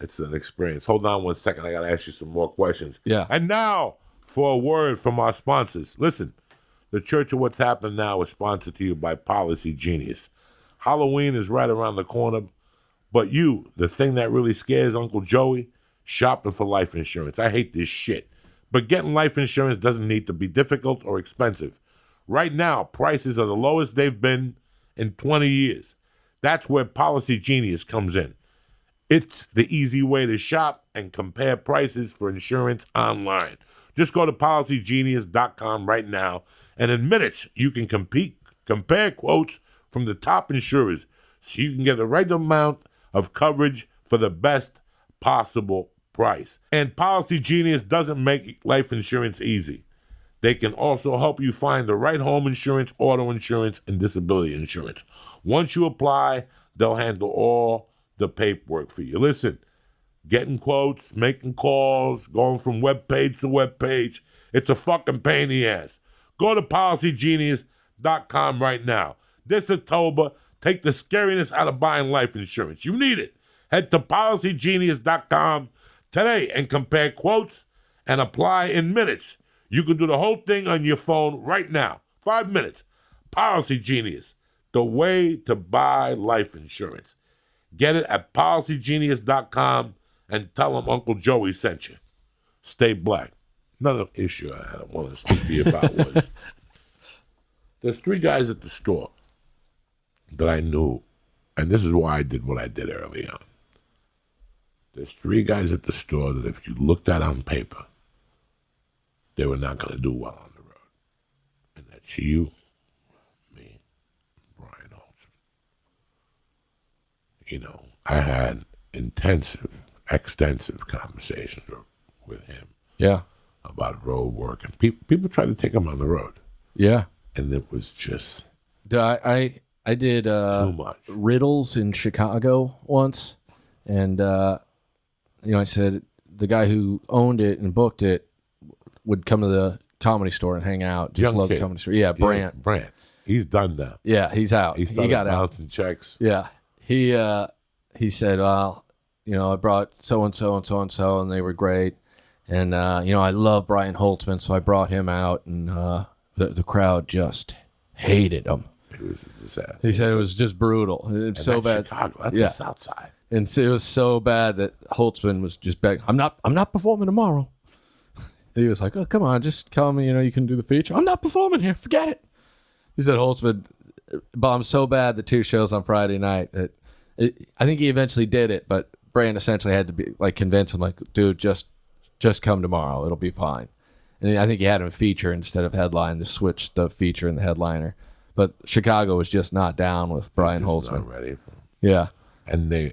It's an experience. Hold on 1 second. I got to ask you some more questions. Yeah. And now for a word from our sponsors. Listen, the Church of What's Happening Now is sponsored to you by Policy Genius. Halloween is right around the corner. But the thing that really scares Uncle Joey, shopping for life insurance. I hate this shit. But getting life insurance doesn't need to be difficult or expensive. Right now, prices are the lowest they've been in 20 years. That's where Policy Genius comes in. It's the easy way to shop and compare prices for insurance online. Just go to policygenius.com right now, and in minutes, you can compare quotes from the top insurers so you can get the right amount of coverage for the best possible price. And Policy Genius doesn't make life insurance easy. They can also help you find the right home insurance, auto insurance, and disability insurance. Once you apply, they'll handle all the paperwork for you. Listen, getting quotes, making calls, going from web page to web page, it's a fucking pain in the ass. Go to policygenius.com right now. This October, take the scariness out of buying life insurance. You need it. Head to policygenius.com today and compare quotes and apply in minutes. You can do the whole thing on your phone right now. 5 minutes. Policy Genius, the way to buy life insurance. Get it at policygenius.com and tell them Uncle Joey sent you. Stay black. Another issue I want to speak to you about was there's 3 guys at the store that I knew, and this is why I did what I did early on. There's 3 guys at the store that if you looked at on paper, they were not going to do well on the road. And that's you, me, Brian Holtzman. I had extensive conversations with him about road work. And people tried to take him on the road. Yeah. And it was just... I did too much. Riddles in Chicago once, and I said the guy who owned it and booked it would come to the comedy store and hang out. Just love the comedy store. Yeah, Brant. Brant. He's done that. Yeah, he's out. He got bouncing checks. Yeah, he said, well, I brought so and so and so and so, and they were great, and I love Brian Holtzman, so I brought him out, and the crowd just hated him. It was a disaster. He said it was just brutal. It's so bad. Chicago. That's the South Side. And so it was so bad that Holtzman was just begging, I'm not performing tomorrow. He was like, oh, come on, just call me, you can do the feature. I'm not performing here. Forget it. He said Holtzman bombed so bad the 2 shows on Friday night that I think he eventually did it, but Brand essentially had to be like convince him, like, dude, just come tomorrow. It'll be fine. And I think he had him feature instead of headline to switch the feature and the headliner. But Chicago was just not down with Brian Holtzman. Not ready. Yeah. And they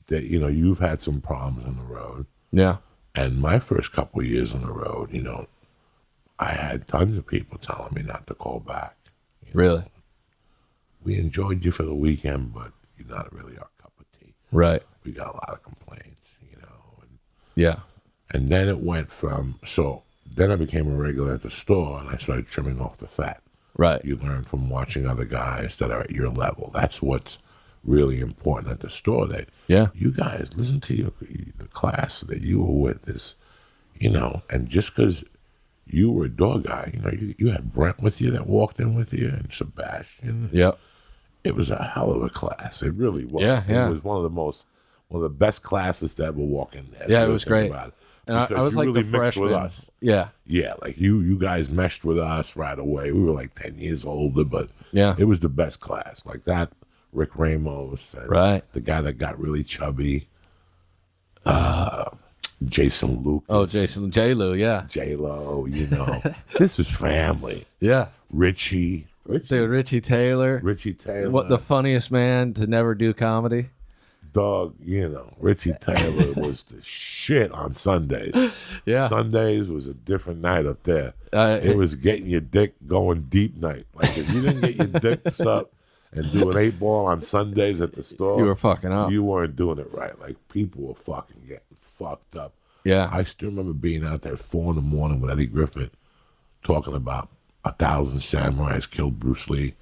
you've had some problems on the road. Yeah. And my first couple of years on the road, I had tons of people telling me not to call back. Really? We enjoyed you for the weekend, but you're not really our cup of tea. Right. We got a lot of complaints, Yeah. And then it went then I became a regular at the store, and I started trimming off the fat. Right. You learn from watching other guys that are at your level. That's what's really important at the store. That you guys listen to the class that you were with is, and just because you were a door guy, you had Brent with you that walked in with you, and Sebastian. Yep. It was a hell of a class. It really was. Yeah. It was one of the best classes to ever walk in there. Yeah, it was great. And I was like really the freshman. with us. Yeah. Yeah, like you guys meshed with us right away. We were like 10 years older, but it was the best class. Like that, Rick Ramos, and the guy that got really chubby, Jason Lucas. Oh, Jason J-Lo, yeah. J-Lo, you know. This is family. Yeah. Richie. Dude, Richie Taylor. Richie Taylor. What the funniest man to never do comedy. Dog, you know, Richie Taylor was the shit on Sundays. Yeah. Sundays was a different night up there. It was getting your dick going deep night. Like, if you didn't get your dicks up and do an 8-ball on Sundays at the store, You were fucking up. You weren't doing it right. Like, people were fucking getting fucked up. Yeah. I still remember being out there at 4 a.m. with Eddie Griffin talking about 1,000 samurais killed Bruce Lee,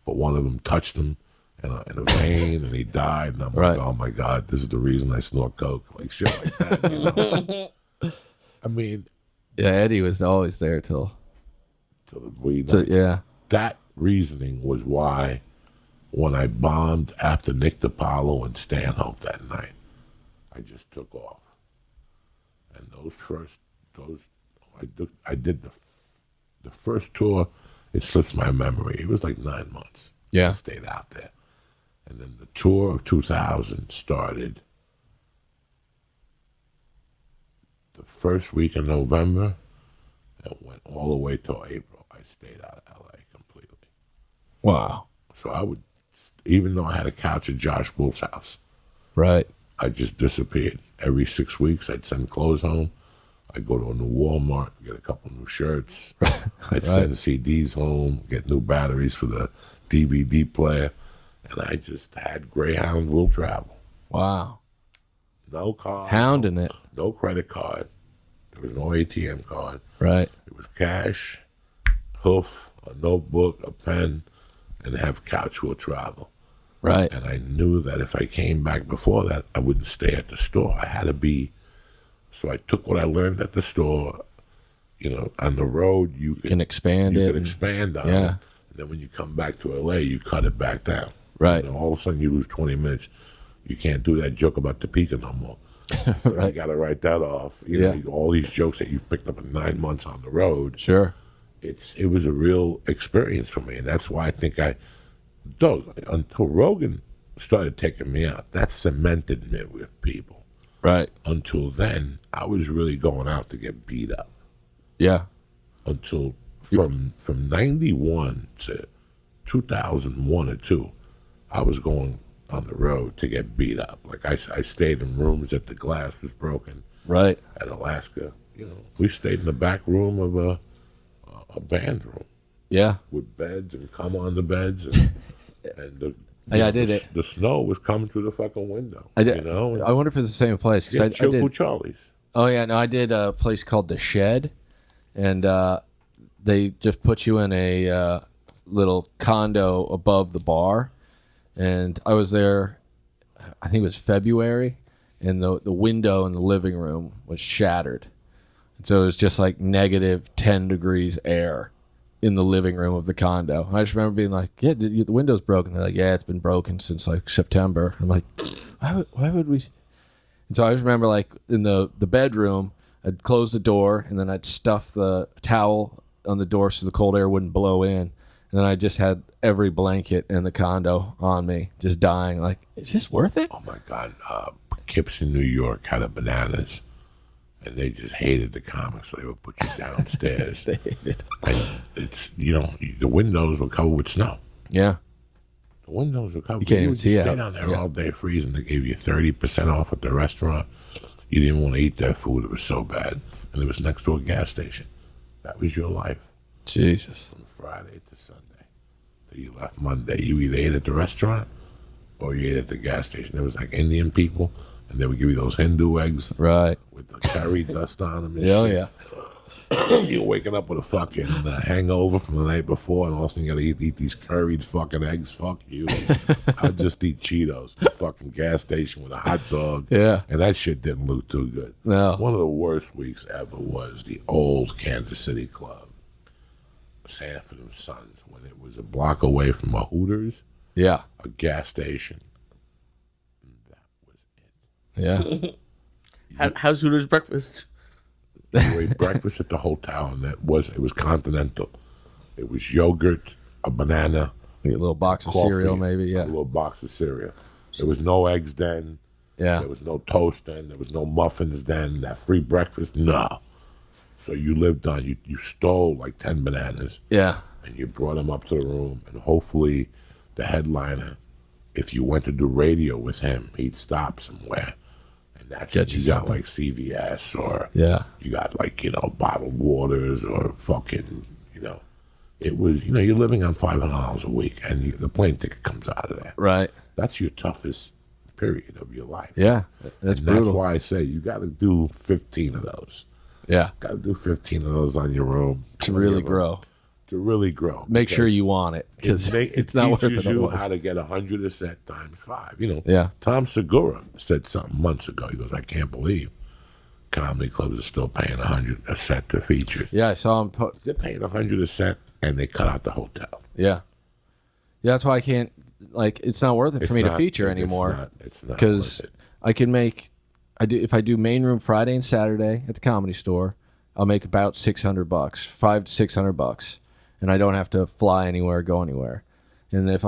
but one of them touched him in a vein and he died. And I'm Right. like, oh my God, this is the reason I snort coke. Like shit like that, you know? I mean, Yeah, Eddie was always there till to the weed so, nights. yeah. That reasoning was why when I bombed after Nick DiPaolo and Stanhope that night, I just took off. And I did the first tour, it slips my memory. It was like 9 months. Yeah. I stayed out there. And then the tour of 2000 started the first week of November and went all the way till April. I stayed out of LA completely. Wow. So I would, even though I had a couch at Josh Wolf's house, Right. I just disappeared. Every 6 weeks, I'd send clothes home. I'd go to a new Walmart, get a couple new shirts. I'd send CDs home, get new batteries for the DVD player. And I just had Greyhound will travel. Wow. No card. Hounding it. No credit card. There was no ATM card. Right. It was cash, hoof, a notebook, a pen, and have couch will travel. Right. And I knew that if I came back before that, I wouldn't stay at the store. I had to be. So I took what I learned at the store. You know, on the road, you Can expand you it. could expand on it. Yeah. And then when you come back to LA, you cut it back down. Right. You know, all of a sudden you lose 20 minutes. You can't do that joke about Topeka no more. So Right. you got to write that off. You know, all these jokes that you picked up in 9 months on the road. Sure. It was a real experience for me, and that's why I think until Rogan started taking me out, that cemented me with people. Right. Until then, I was really going out to get beat up. Yeah. Until from 91 to 2001 or 2, I was going on the road to get beat up. Like I stayed in rooms that the glass was broken. Right. At Alaska, you know, we stayed in the back room of a band room. Yeah. With beds and come on the beds and I did it. The snow was coming through the fucking window. I did. You know, I wonder if it's the same place. 'Cause I did. Charlie's. Oh yeah, no, I did a place called The Shed, and they just put you in a little condo above the bar, and I was there. I think it was February, and the window in the living room was shattered, and so it was just like negative 10 degrees air in the living room of the condo. And I just remember being like, "Yeah, the window's broken." They're like, "Yeah, it's been broken since like September." I'm like, "Why would we?" And so I just remember, like, in the bedroom, I'd close the door, and then I'd stuff the towel on the door so the cold air wouldn't blow in. And then I just had every blanket in the condo on me, just dying. Like, is this worth it? Oh, my God. Kips in New York had a Bananas, and they just hated the comics, so they would put you downstairs. They hated. And it's, you know, the windows were covered with snow. Yeah. The windows were covered. You can't even would see just out. stay down there Yeah. all day freezing. They gave you 30% off at the restaurant. You didn't want to eat their food. It was so bad. And it was next to a gas station. That was your life. Jesus. From Friday to Sunday. So you left Monday. You either ate at the restaurant or you ate at the gas station. There was like Indian people, and they would give you those Hindu eggs Right. with the curry dust on them. And Oh, shit. yeah. You're waking up with a fucking hangover from the night before, and all of a sudden you gotta eat these curried fucking eggs. Fuck you. I'll just eat Cheetos. Fucking gas station with a hot dog. Yeah. And that shit didn't look too good. No. One of the worst weeks ever was the old Kansas City club, Sanford and Sons, when it was a block away from a Hooters, Yeah. a gas station. That was it. Yeah. How's Hooters breakfast? We ate breakfast at the hotel, and it was continental. It was yogurt, a banana, Get a little box of coffee, cereal, maybe. a Yeah. little box of cereal. There was no eggs then. Yeah. There was no toast then. There was no muffins then. That free breakfast, no. So you lived on, you stole like 10 bananas Yeah. and you brought them up to the room. And hopefully the headliner, if you went to do radio with him, he'd stop somewhere. And that's Get when you you got something. like CVS or Yeah. you got like, bottled waters or fucking, it was, you're living on $500 a week and the plane ticket comes out of there. Right. That's your toughest period of your life. Yeah. That's And brutal. that's why I say you got to do 15 of those. Yeah. Got to do 15 of those on your own. To really grow. To really grow. Make sure Because you want it because it it's not worth teaches it you otherwise. how to get 100 a set times 5. Yeah. Tom Segura said something months ago. He goes, I can't believe comedy clubs are still paying 100 a set to features. Yeah, I saw him. They're paying 100 a set and they cut out the hotel. Yeah. Yeah, that's why I can't, it's not worth it for me to feature anymore. It's not. Because Worth it. I can make, if I do main room Friday and Saturday at the Comedy Store, I'll make about $600, $500 to $600, and I don't have to fly anywhere, go anywhere. And if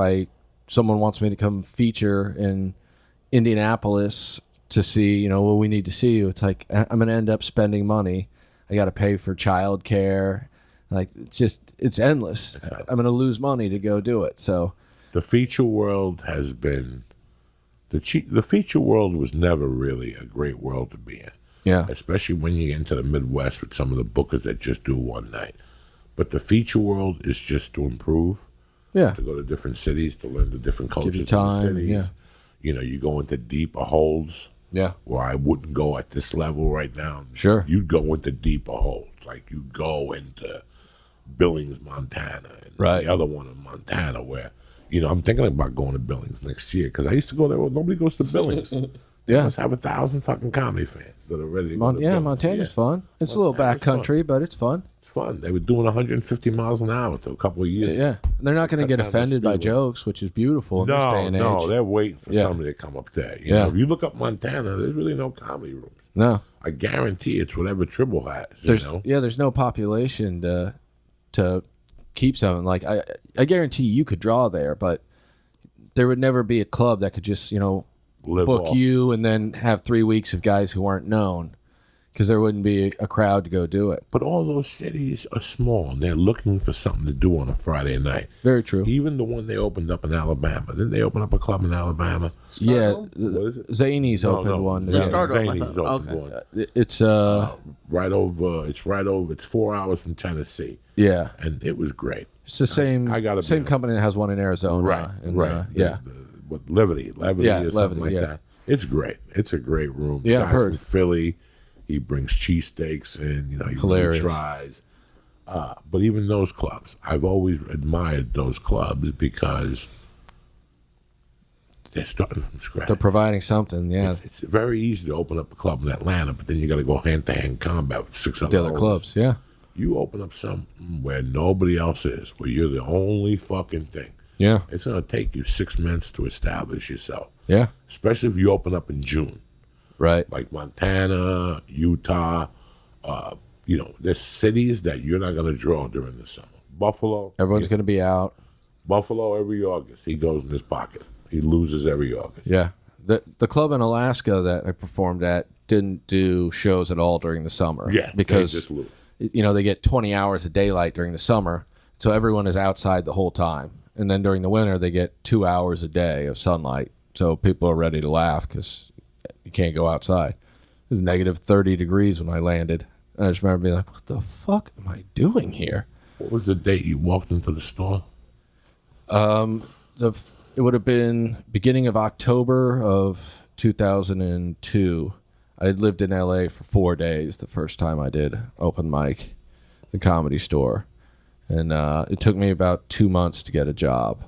someone wants me to come feature in Indianapolis to see, well, we need to see you, it's like I'm going to end up spending money. I got to pay for childcare. It's endless. I'm going to lose money to go do it. So The feature world has been the feature world was never really a great world to be in. yeah, Especially when you get into the Midwest with some of the bookers that just do one night. But the feature world is just to improve, yeah, to go to different cities, to learn the different cultures you of the time, cities. yeah. You go into deeper holes yeah, where I wouldn't go at this level right now. Sure. You'd go into deeper holes. Like you go into Billings, Montana, and Right. the other one in Montana where, I'm thinking about going to Billings next year because I used to go there. Well, nobody goes to Billings. yeah. Must have 1,000 fucking comedy fans that are ready to go to Billings. Montana's fun. It's a little Montana's backcountry, but it's fun. It's fun. They were doing 150 miles an hour for a couple of years. Yeah, they're not going to Cut get down the offended by speed limit. jokes, which is beautiful in this day and age. No, they're waiting for Yeah. somebody to come up there. Yeah. If you look up Montana, there's really no comedy rooms. No, I guarantee it's whatever Tribble has. there's no population to keep something. Like I guarantee you could draw there, but there would never be a club that could just Live book off. you and then have 3 weeks of guys who aren't known because there wouldn't be a crowd to go do it. But all those cities are small, and they're looking for something to do on a Friday night. Very true. Even the one they opened up in Alabama. Didn't they open up a club in Alabama? Yeah, What is it? Zany's opened one. The Yeah. Stardom, I Zany's thought. opened Okay. one. It's Right over. It's 4 hours from Tennessee, yeah, and it was great. it's the same I gotta be same honest. company that has one in Arizona. And, yeah, What Levity Yeah, or something Levity, like yeah. that. It's great. It's a great room. Yeah, The I've guy's heard. from Philly. He brings cheesesteaks and he Hilarious. really tries. But even those clubs, I've always admired those clubs because they're starting from scratch. they're providing something. Yeah, It's very easy to open up a club in Atlanta, but then you got to go hand-to-hand combat with 6 the other clubs. Yeah, You open up something where nobody else is, where you're the only fucking thing. yeah, It's going to take you 6 months to establish yourself, yeah. especially if you open up in June, Right. like Montana, Utah. There's cities that you're not going to draw during the summer. Buffalo. Everyone's going to be out. Buffalo every August. He goes in his pocket. He loses every August. Yeah. The club in Alaska that I performed at didn't do shows at all during the summer. Yeah, they Because, just lose. they get 20 hours of daylight during the summer. So everyone is outside the whole time. And then during the winter, they get 2 hours a day of sunlight. So people are ready to laugh because you can't go outside. It was negative 30 degrees when I landed. And I just remember being like, what the fuck am I doing here? What was the date you walked into the store? It would have been beginning of October of 2002. I had lived in LA for 4 days the first time I did open mic, the Comedy Store. And it took me about 2 months to get a job.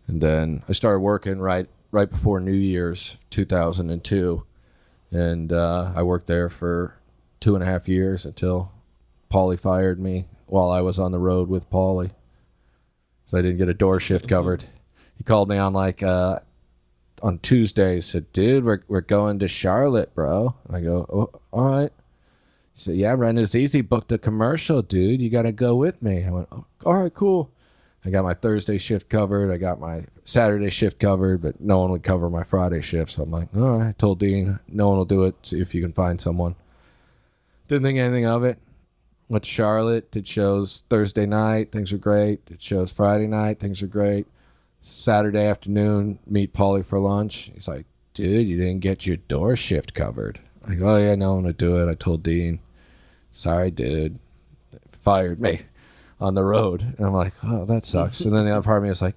And then I started working right before New Year's 2002. And I worked there for 2.5 years until Paulie fired me while I was on the road with Paulie. So I didn't get a door shift covered. He called me on on Tuesday. He said, dude, we're going to Charlotte, bro. And I go, oh, all right. He said, yeah, Ren is easy. Booked a commercial, dude. You got to go with me. I went, oh, all right, cool. I got my Thursday shift covered. I got my Saturday shift covered, but no one would cover my Friday shift. So I'm like, all right. I told Dean, no one will do it. See if you can find someone. Didn't think anything of it. Went to Charlotte. Did shows Thursday night. Things were great. Did shows Friday night. Things were great. Saturday afternoon, meet Paulie for lunch. He's like, dude, you didn't get your door shift covered. I go, oh, yeah, no one would do it. I told Dean, sorry, dude. Fired me on the road. And I'm like, oh, that sucks. And then the other part of me was like,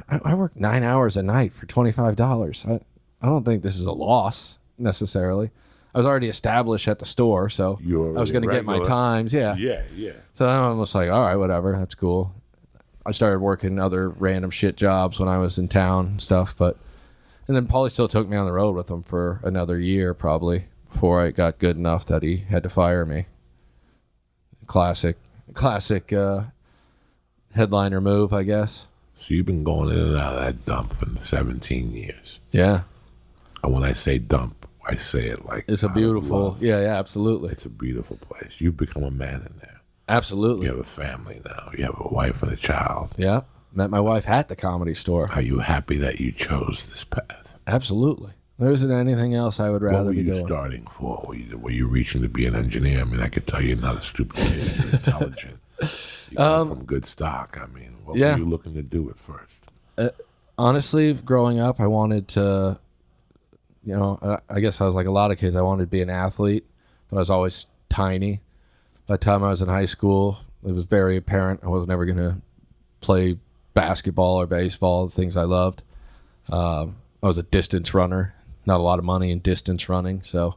I work 9 hours a night for $25. I don't think this is a loss necessarily. I was already established at the store, so I was going to get my times. Yeah. Yeah. So then I'm just like, all right, whatever. That's cool. I started working other random shit jobs when I was in town and stuff. And then Paulie still took me on the road with him for another year probably before I got good enough that he had to fire me. Classic headliner move, I guess. So you've been going in and out of that dump for 17 years. Yeah. And when I say dump, I say it like it's a beautiful, yeah, absolutely. It's a beautiful place. You've become a man in there. Absolutely. You have a family now. You have a wife and a child. Yeah. Met my wife at the Comedy Store. Are you happy that you chose this path? Absolutely. There isn't anything else I would rather be doing. What were you starting for? Were you reaching to be an engineer? I mean, I could tell you're not a stupid kid. You're intelligent. You come from good stock. I mean, what were you looking to do at first? Honestly, growing up, I wanted to, I guess I was like a lot of kids. I wanted to be an athlete, but I was always tiny. By the time I was in high school, it was very apparent I wasn't ever going to play basketball or baseball, the things I loved. I was a distance runner. Not a lot of money in distance running. So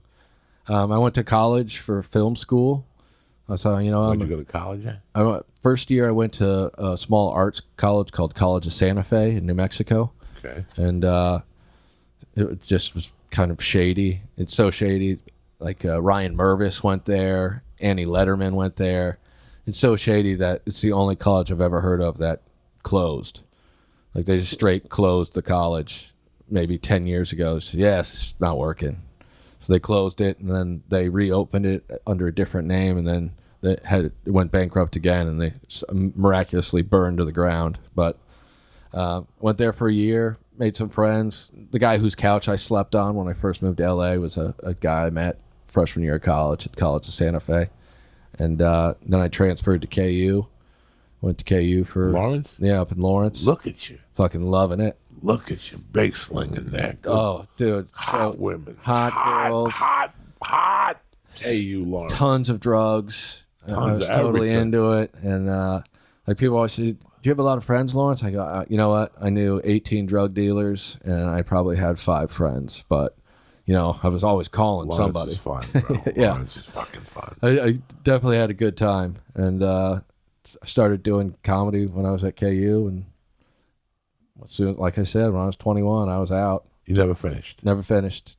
I went to college for film school. So, Where'd you go to college at? First year I went to a small arts college called College of Santa Fe in New Mexico. Okay. And it just was kind of shady. It's so shady. Like Ryan Mervis went there. Annie Letterman went there. It's so shady that it's the only college I've ever heard of that closed. Like they just straight closed the college maybe 10 years ago. So, yes, it's not working. So they closed it, and then they reopened it under a different name, and then it went bankrupt again, and they miraculously burned to the ground. But went there for a year, made some friends. The guy whose couch I slept on when I first moved to L.A. was a guy I met freshman year of college at College of Santa Fe. And then I transferred to KU. Went to KU for... Lawrence? Yeah, up in Lawrence. Look at you. Fucking loving it. Look at you, big slinging there. Oh, dude. Hot women. Hot girls. Hot. KU Lawrence. Tons of drugs. I was totally into it. And like people always say, do you have a lot of friends, Lawrence? I go, you know what? I knew 18 drug dealers, and I probably had 5 friends. But, I was always calling somebody. Lawrence is fun, bro. Yeah. Lawrence is fucking fun. I definitely had a good time. And I started doing comedy when I was at KU, and like I said, when I was 21, I was out. You never finished? Never finished.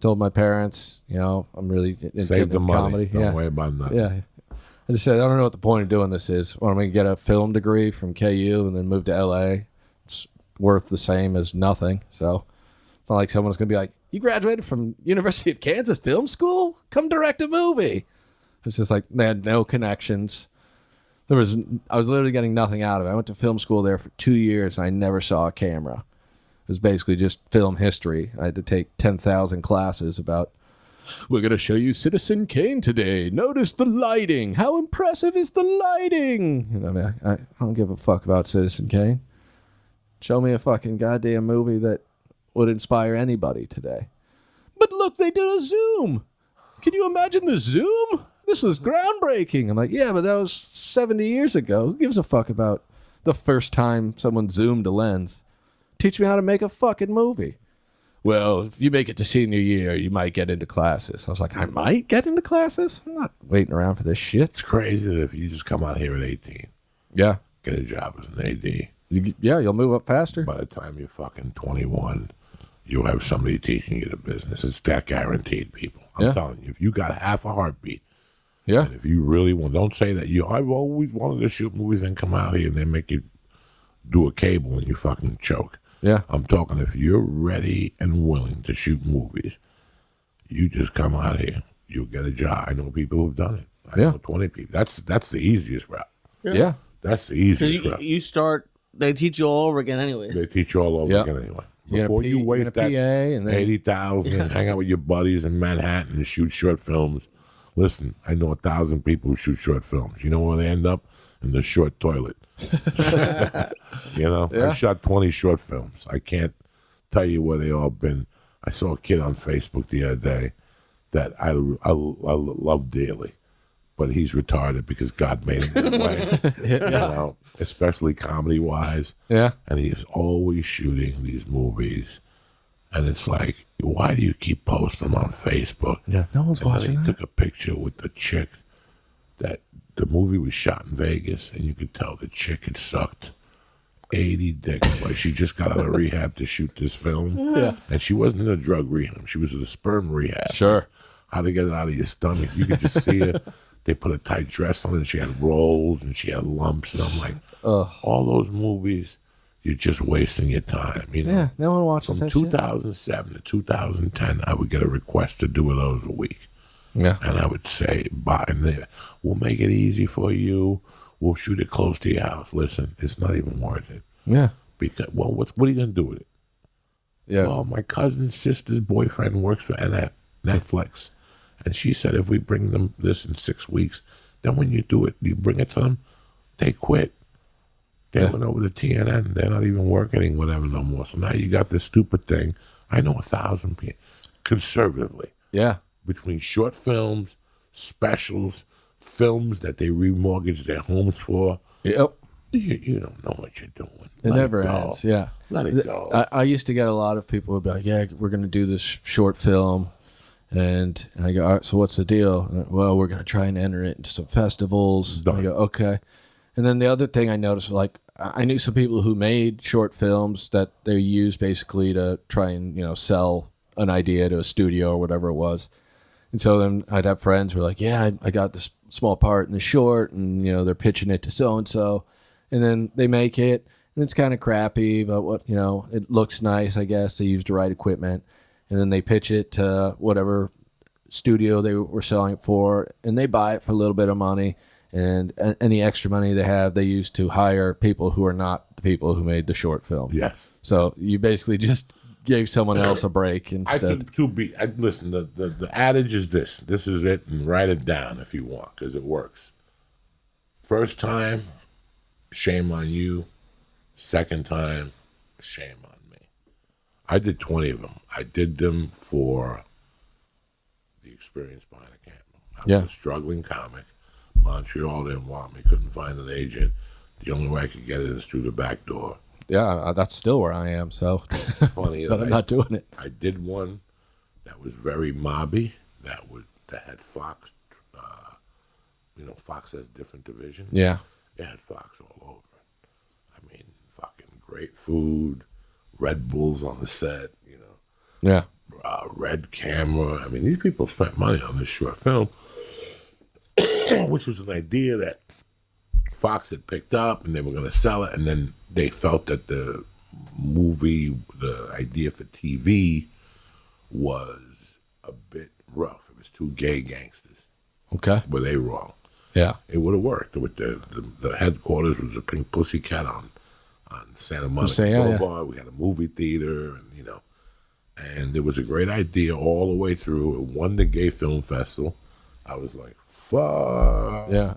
Told my parents, I'm really save the money. Comedy. Don't worry about nothing. Yeah. I just said, I don't know what the point of doing this is. Well, I'm going to get a film degree from KU and then move to LA. It's worth the same as nothing. So it's not like someone's going to be like, you graduated from University of Kansas Film School? Come direct a movie. It's just like, they had no connections. I was literally getting nothing out of it. I went to film school there for 2 years, and I never saw a camera. It was basically just film history. I had to take 10,000 classes about, we're going to show you Citizen Kane today. Notice the lighting. How impressive is the lighting? I don't give a fuck about Citizen Kane. Show me a fucking goddamn movie that would inspire anybody today. But look, they did a zoom. Can you imagine the zoom? This was groundbreaking. I'm like, yeah, but that was 70 years ago. Who gives a fuck about the first time someone zoomed a lens? Teach me how to make a fucking movie. Well, if you make it to senior year, you might get into classes. I was like, I might get into classes? I'm not waiting around for this shit. It's crazy that if you just come out here at 18, yeah, get a job as an AD. Yeah, you'll move up faster. By the time you're fucking 21, you'll have somebody teaching you the business. It's that guaranteed, people. I'm telling you, if you got half a heartbeat, yeah. And if you really want, don't say that I've always wanted to shoot movies and come out here and they make you do a cable and you fucking choke. Yeah. I'm talking if you're ready and willing to shoot movies, you just come out here. You'll get a job. I know people who've done it. I know 20 people. That's the easiest route. Yeah. That's the easiest Because route. you start, they teach you all over again, anyways. They teach you all over Yep. again anyway. You gotta Before P- you you waste gotta that PA and then 80,000 and hang out with your buddies in Manhattan and shoot short films. Listen, I know 1,000 people who shoot short films. You know where they end up? In the short toilet. You know, Yeah. I've shot 20 short films. I can't tell you where they all been. I saw a kid on Facebook the other day that I love dearly, but he's retarded because God made him that way. You know, especially comedy wise. Yeah. And he is always shooting these movies. And it's like, why do you keep posting them on Facebook? Yeah. No one's And then watching he that. took a picture with the chick that the movie was shot in Vegas, and you could tell the chick had sucked 80 dicks. Like she just got out of rehab to shoot this film. Yeah. And she wasn't in a drug rehab. She was in a sperm rehab. Sure. How to get it out of your stomach. You could just see her. They put a tight dress on, and she had rolls, and she had lumps. And I'm like, all those movies, you're just wasting your time. You know? Yeah. No one watches From that shit. 2007 to 2010, I would get a request to do those a week. Yeah. And I would say, buy, and we'll make it easy for you. We'll shoot it close to your house. Listen, it's not even worth it. Yeah. Because, well, what are you going to do with it? Yeah. Well, my cousin's sister's boyfriend works for Netflix. And she said if we bring them this in 6 weeks, then when you do it, you bring it to them, they quit. They went over to TNN. They're not even working whatever no more. So now you got this stupid thing. I know 1,000 people, conservatively, Yeah. between short films, specials, films that they remortgage their homes for. Yep. You don't know what you're doing. It Let never go. ends. Yeah. Let it go. I used to get a lot of people who'd be like, yeah, we're going to do this short film. And I go, all right, so what's the deal? And, well, we're going to try and enter it into some festivals. And I Done. go, okay. And then the other thing I noticed, like, I knew some people who made short films that they used basically to try and, sell an idea to a studio or whatever it was. And so then I'd have friends who were like, yeah, I got this small part in the short, and, they're pitching it to so-and-so. And then they make it, and it's kind of crappy, but it looks nice, I guess. They used the right equipment. And then they pitch it to whatever studio they were selling it for, and they buy it for a little bit of money. And any extra money they have, they use to hire people who are not the people who made the short film. Yes. So you basically just gave someone else a break I instead. think listen, the adage is this. This is it, and write it down if you want, because it works. First time, shame on you. Second time, shame on me. I did 20 of them. I did them for the experience behind the camera. I was a struggling comic. Montreal didn't want me, couldn't find an agent. The only way I could get it is through the back door. Yeah, that's still where I am. So, It's funny but that I'm not doing it. I did one that was very mobby. That had Fox. Fox has different divisions. Yeah, It had Fox all over it. I mean, fucking great food, Red Bulls on the set. yeah, Red camera. I mean, these people spent money on this short film, which was an idea that Fox had picked up, and they were going to sell it, and then they felt that the idea for TV was a bit rough. It was too gay gangsters. okay, Were they wrong? yeah, It would have worked. With the headquarters was a Pink Pussycat on Santa Monica yeah. Boulevard. We had a movie theater, and it was a great idea all the way through. It won the Gay Film Festival. I was like, fuck. yeah.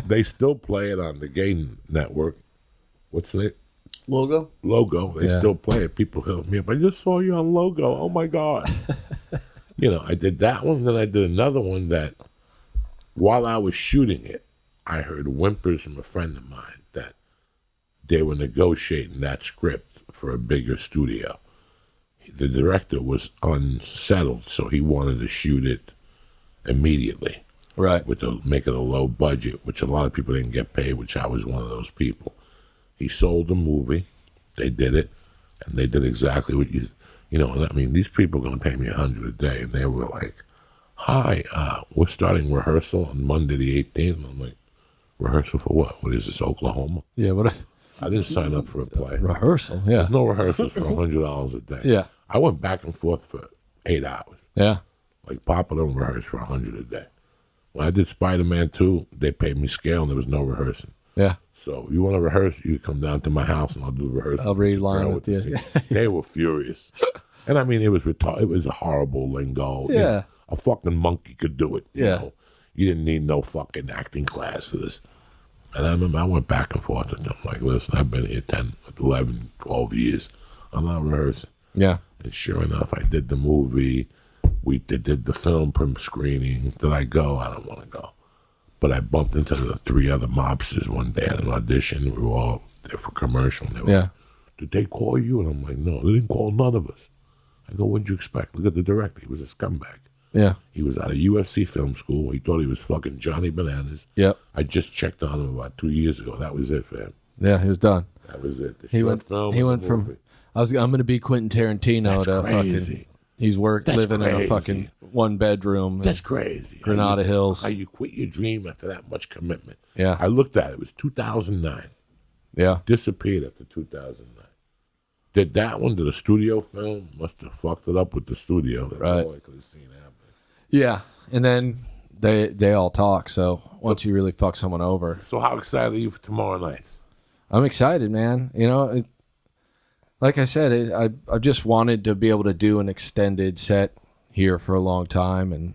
They still play it on the Gay Network. What's it? Logo? Logo. They Yeah. still play it. People hit me up. I just saw you on Logo. Oh my God. I did that one. Then I did another one that while I was shooting it, I heard whimpers from a friend of mine that they were negotiating that script for a bigger studio. The director was unsettled, so he wanted to shoot it immediately Right. make it a low budget, which a lot of people didn't get paid, which I was one of those people. He sold the movie. They did it, and they did exactly what I mean, these people are going to pay me $100 a day, and they were like, hi, we're starting rehearsal on Monday the 18th. And I'm like, rehearsal for what? What is this, Oklahoma? Yeah. What I didn't sign up for a play. rehearsal? Yeah. There's no rehearsals for $100 a day. Yeah. I went back and forth for 8 hours. Yeah. Like, Papa don't rehearse for $100 a day. When I did Spider-Man 2, they paid me scale, and there was no rehearsing. Yeah. So if you want to rehearse, you come down to my house and I'll do rehearsals. I'll read line with you. They were furious. And I mean, it was it was a horrible lingo. Yeah. You know, a fucking monkey could do it. You Yeah. know? You didn't need no fucking acting class for this. And I remember I went back and forth with them. Like, listen, I've been here 10, 11, 12 years. I'm not rehearsing. Yeah. And sure enough, I did the movie. They did the film screening. Did I go? I don't want to go. But I bumped into the 3 other mobsters one day at an audition. We were all there for commercial. And they were, Yeah. did they call you? And I'm like, no, they didn't call none of us. I go, what'd you expect? Look at the director. He was a scumbag. Yeah. He was out of UFC film school. He thought he was fucking Johnny Bananas. Yep. I just checked on him about 2 years ago. That was it for him. Yeah, he was done. That was it. The He short went. film He and went the from. movie. I'm going to be Quentin Tarantino That's to crazy. fucking. He's living in a crazy. fucking 1-bedroom. That's crazy. Granada Hills. How you quit your dream after that much commitment. Yeah. I looked at it. It was 2009. Yeah. Disappeared after 2009. Did that one to the studio film? Must have fucked it up with the studio. That's Right. all I could have seen happen. Yeah. And then they all talk. So once you really fuck someone over, So how excited are you for tomorrow night? I'm excited, man. You know, like I said, I just wanted to be able to do an extended set here for a long time and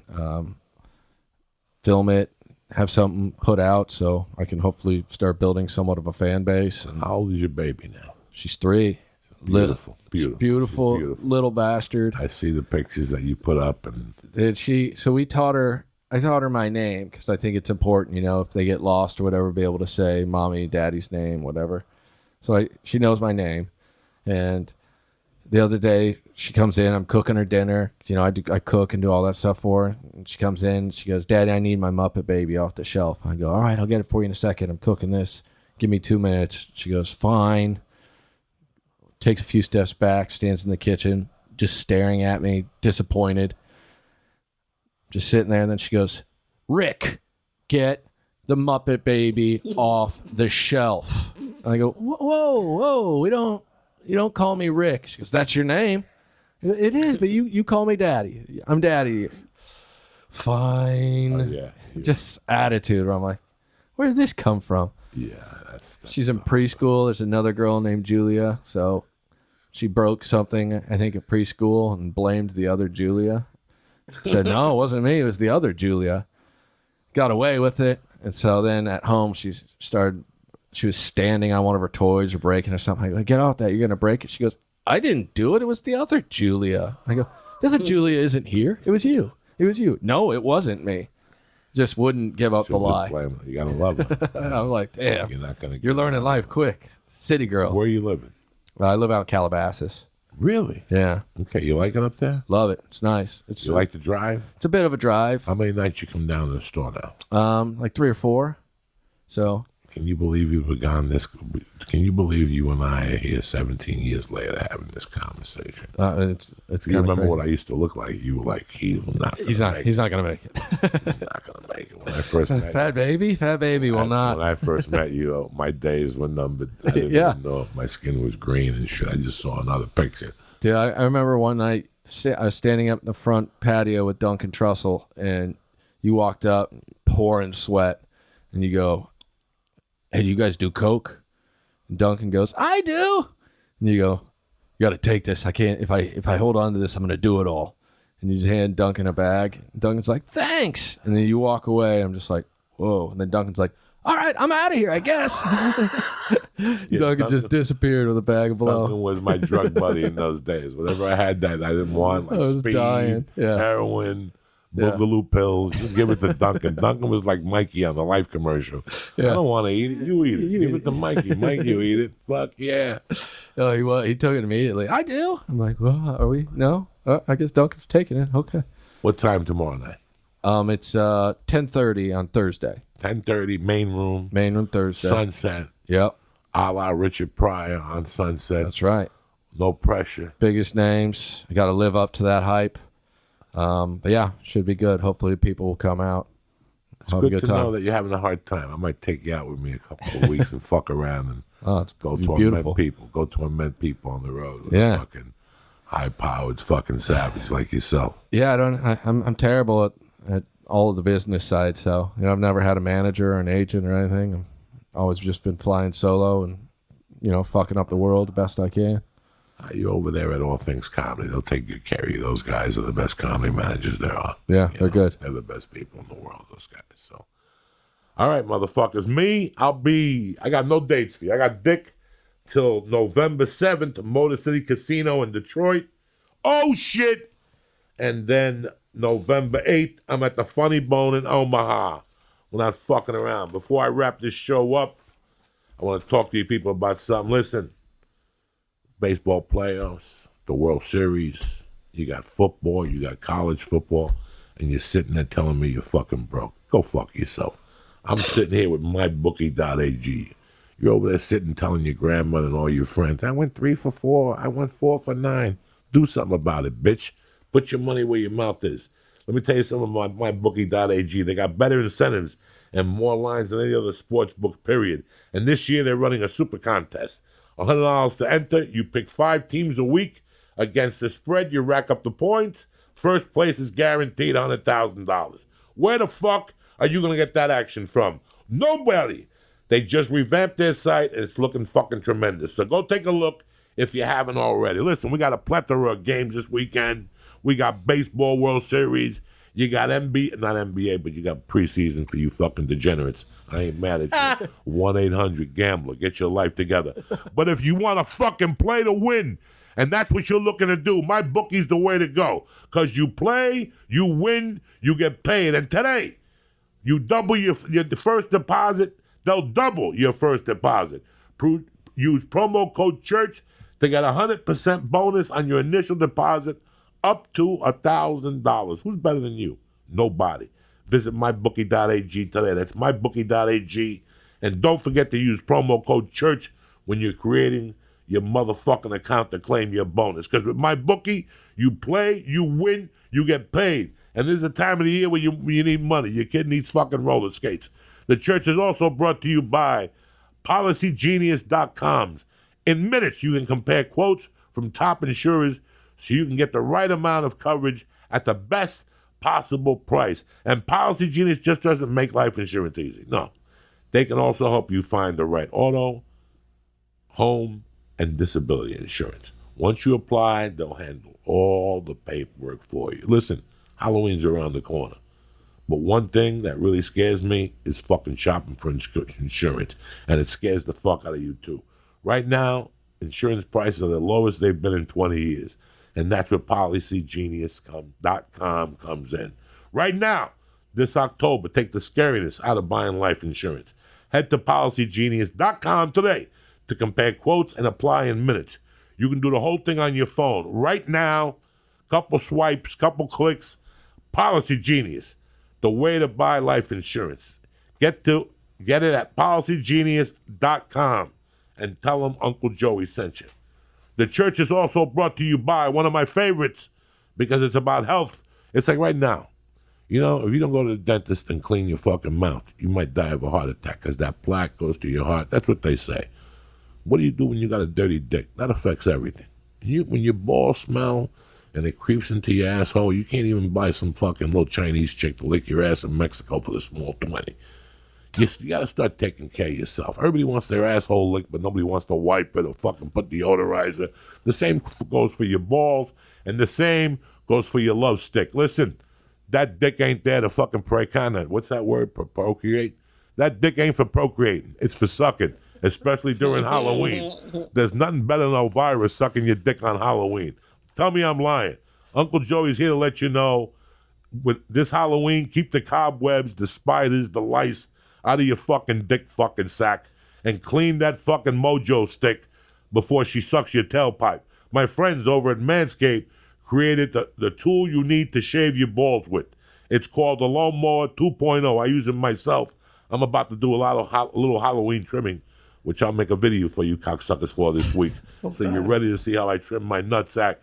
film it, have something put out so I can hopefully start building somewhat of a fan base. And How old is your baby now? she's 3. Beautiful. Beautiful, She's beautiful. little bastard. I see the pictures that you put up, and So we taught her. I taught her my name because I think it's important. You know, if they get lost or whatever, be able to say mommy, daddy's name, whatever. So she knows my name. And the other day she comes in. I'm cooking her dinner. You know, I cook and do all that stuff for her. And she comes in. She goes, "Daddy, I need my Muppet Baby off the shelf." I go, "All right, I'll get it for you in a second. I'm cooking this. Give me 2 minutes." She goes, "Fine." Takes a few steps back, stands in the kitchen, just staring at me, disappointed. Just sitting there, and then she goes, "Rick, get the Muppet Baby off the shelf." And I go, "Whoa, you don't call me Rick." She goes, "That's your name." "It is, but you call me Daddy. I'm Daddy." Fine. yeah, Just attitude. Where I'm like, where did this come from? yeah, that's She's in preschool. There's another girl named Julia. So she broke something, I think, at preschool and blamed the other Julia. Said, "No, it wasn't me. It was the other Julia." Got away with it. And so then at home, she was standing on one of her toys or breaking or something. I go, "Get off that. You're going to break it." She goes, "I didn't do it. It was the other Julia." I go, "The other Julia isn't here. It was you. It was you." "No, it wasn't me." Just wouldn't give up the lie. You gotta love it. I'm like, damn. You're not gonna. You're learning life quick. City girl. Where are you living? I live out in Calabasas. Really? Yeah. Okay, you like it up there? Love it. It's nice. You like to drive? It's a bit of a drive. How many nights you come down to the store now? Like 3 or 4. So Can you believe you were gone this? Can you believe you and I are here 17 years later having this conversation? it's You kind of remember crazy. what I used to look like? You were like, he's not Gonna make it. He's not gonna make it. When I first met Fat baby will not. When I first met you, my days were numbered. I didn't Yeah. even know if my skin was green and shit. I just saw another picture. Dude, I remember one night I was standing up in the front patio with Duncan Trussell, and you walked up, pouring sweat, and you go, "Hey, do you guys do coke?" And Duncan goes, "I do." And you go, "You got to take this. I can't. If I hold on to this, I'm gonna do it all." And you just hand Duncan a bag. And Duncan's like, "Thanks." And then you walk away. I'm just like, "Whoa." And then Duncan's like, "All right, I'm out of here, I guess." Duncan just disappeared with a bag of blow. Duncan was my drug buddy in those days. Whatever I had that I didn't want, like I was speed, dying. Yeah. heroin, Yeah. boogaloo pills, just give it to Duncan. Duncan was like Mikey on the Life commercial. Yeah. I don't want to eat it. You eat it. You give eat it to Mikey. Mikey, you eat it. Fuck yeah. Oh, he took it immediately. "I do." I'm like, "Well, are we? No. I guess Duncan's taking it. Okay." What time tomorrow night? It's 10:30 on Thursday. 10:30, main room, Main room Thursday. Sunset, Yep, a la Richard Pryor on Sunset. that's right. No pressure. Biggest names. I got to live up to that hype. But yeah, should be good. Hopefully people will come out. It's Have a good good to know time. that you're having a hard time. I might take you out with me a couple of weeks and fuck around and Oh, it's go torment beautiful. people. Go torment people on the road with Yeah. a fucking high-powered fucking savage like yourself. Yeah, I'm terrible at all of the business side. So I've never had a manager or an agent or anything. always just been flying solo and, fucking up the world the best I can. You're over there at All Things Comedy. They'll take good care of you. Those guys are the best comedy managers there are. Yeah, they're good. They're the best people in the world, those guys. So, all right, motherfuckers. Me, I got no dates for you. I got Dick till November 7th, Motor City Casino in Detroit. Oh, shit. And then November 8th, I'm at the Funny Bone in Omaha. We're not fucking around. Before I wrap this show up, I want to talk to you people about something. Listen, baseball playoffs, the World Series, you got football, you got college football, and you're sitting there telling me you're fucking broke. Go fuck yourself. I'm sitting here with mybookie.ag. You're over there sitting telling your grandmother and all your friends, I went 3 for 4, I went 4 for 9. Do something about it, bitch. Put your money where your mouth is. Let me tell you something about mybookie.ag. They got better incentives and more lines than any other sports book, period. And this year they're running a super contest. $100 to enter. You pick 5 teams a week against the spread. You rack up the points. First place is guaranteed $100,000. Where the fuck are you going to get that action from? Nobody. They just revamped their site, and it's looking fucking tremendous. So go take a look if you haven't already. Listen, we got a plethora of games this weekend. We got baseball World Series. You got not NBA, but you got preseason for you fucking degenerates. I ain't mad at you. 1-800-GAMBLER. Get your life together. But if you want to fucking play to win, and that's what you're looking to do, my bookie's the way to go. Because you play, you win, you get paid. And today, you double your first deposit. They'll double your first deposit. Use promo code CHURCH to get 100% bonus on your initial deposit up to $1,000. Who's better than you? Nobody. Visit mybookie.ag today. That's mybookie.ag. And don't forget to use promo code CHURCH when you're creating your motherfucking account to claim your bonus. Because with MyBookie, you play, you win, you get paid. And there's a time of the year when you need money. Your kid needs fucking roller skates. The church is also brought to you by PolicyGenius.com. In minutes, you can compare quotes from top insurers so you can get the right amount of coverage at the best possible price. And Policy Genius just doesn't make life insurance easy. No. They can also help you find the right auto, home, and disability insurance. Once you apply, they'll handle all the paperwork for you. Listen, Halloween's around the corner. But one thing that really scares me is fucking shopping for insurance. And it scares the fuck out of you too. Right now, insurance prices are the lowest they've been in 20 years. And that's where PolicyGenius.com comes in. Right now, this October, take the scariness out of buying life insurance. Head to PolicyGenius.com today to compare quotes and apply in minutes. You can do the whole thing on your phone. Right now, couple swipes, couple clicks. Policy Genius, the way to buy life insurance. Get it at PolicyGenius.com and tell them Uncle Joey sent you. The church is also brought to you by one of my favorites because it's about health. It's like right now, if you don't go to the dentist and clean your fucking mouth, you might die of a heart attack because that plaque goes to your heart. That's what they say. What do you do when you got a dirty dick? That affects everything. When your balls smell and it creeps into your asshole, you can't even buy some fucking little Chinese chick to lick your ass in Mexico for the small 20. You got to start taking care of yourself. Everybody wants their asshole licked, but nobody wants to wipe it or fucking put deodorizer. The same goes for your balls, and the same goes for your love stick. Listen, that dick ain't there to fucking what's that word? Procreate? That dick ain't for procreating. It's for sucking, especially during Halloween. There's nothing better than a virus sucking your dick on Halloween. Tell me I'm lying. Uncle Joey's here to let you know, with this Halloween, keep the cobwebs, the spiders, the lice out of your fucking dick fucking sack and clean that fucking mojo stick before she sucks your tailpipe. My friends over at Manscaped created the tool you need to shave your balls with. It's called the Lawnmower 2.0. I use it myself. I'm about to do a little Halloween trimming, which I'll make a video for you cocksuckers for this week. So you're ready to see how I trim my nutsack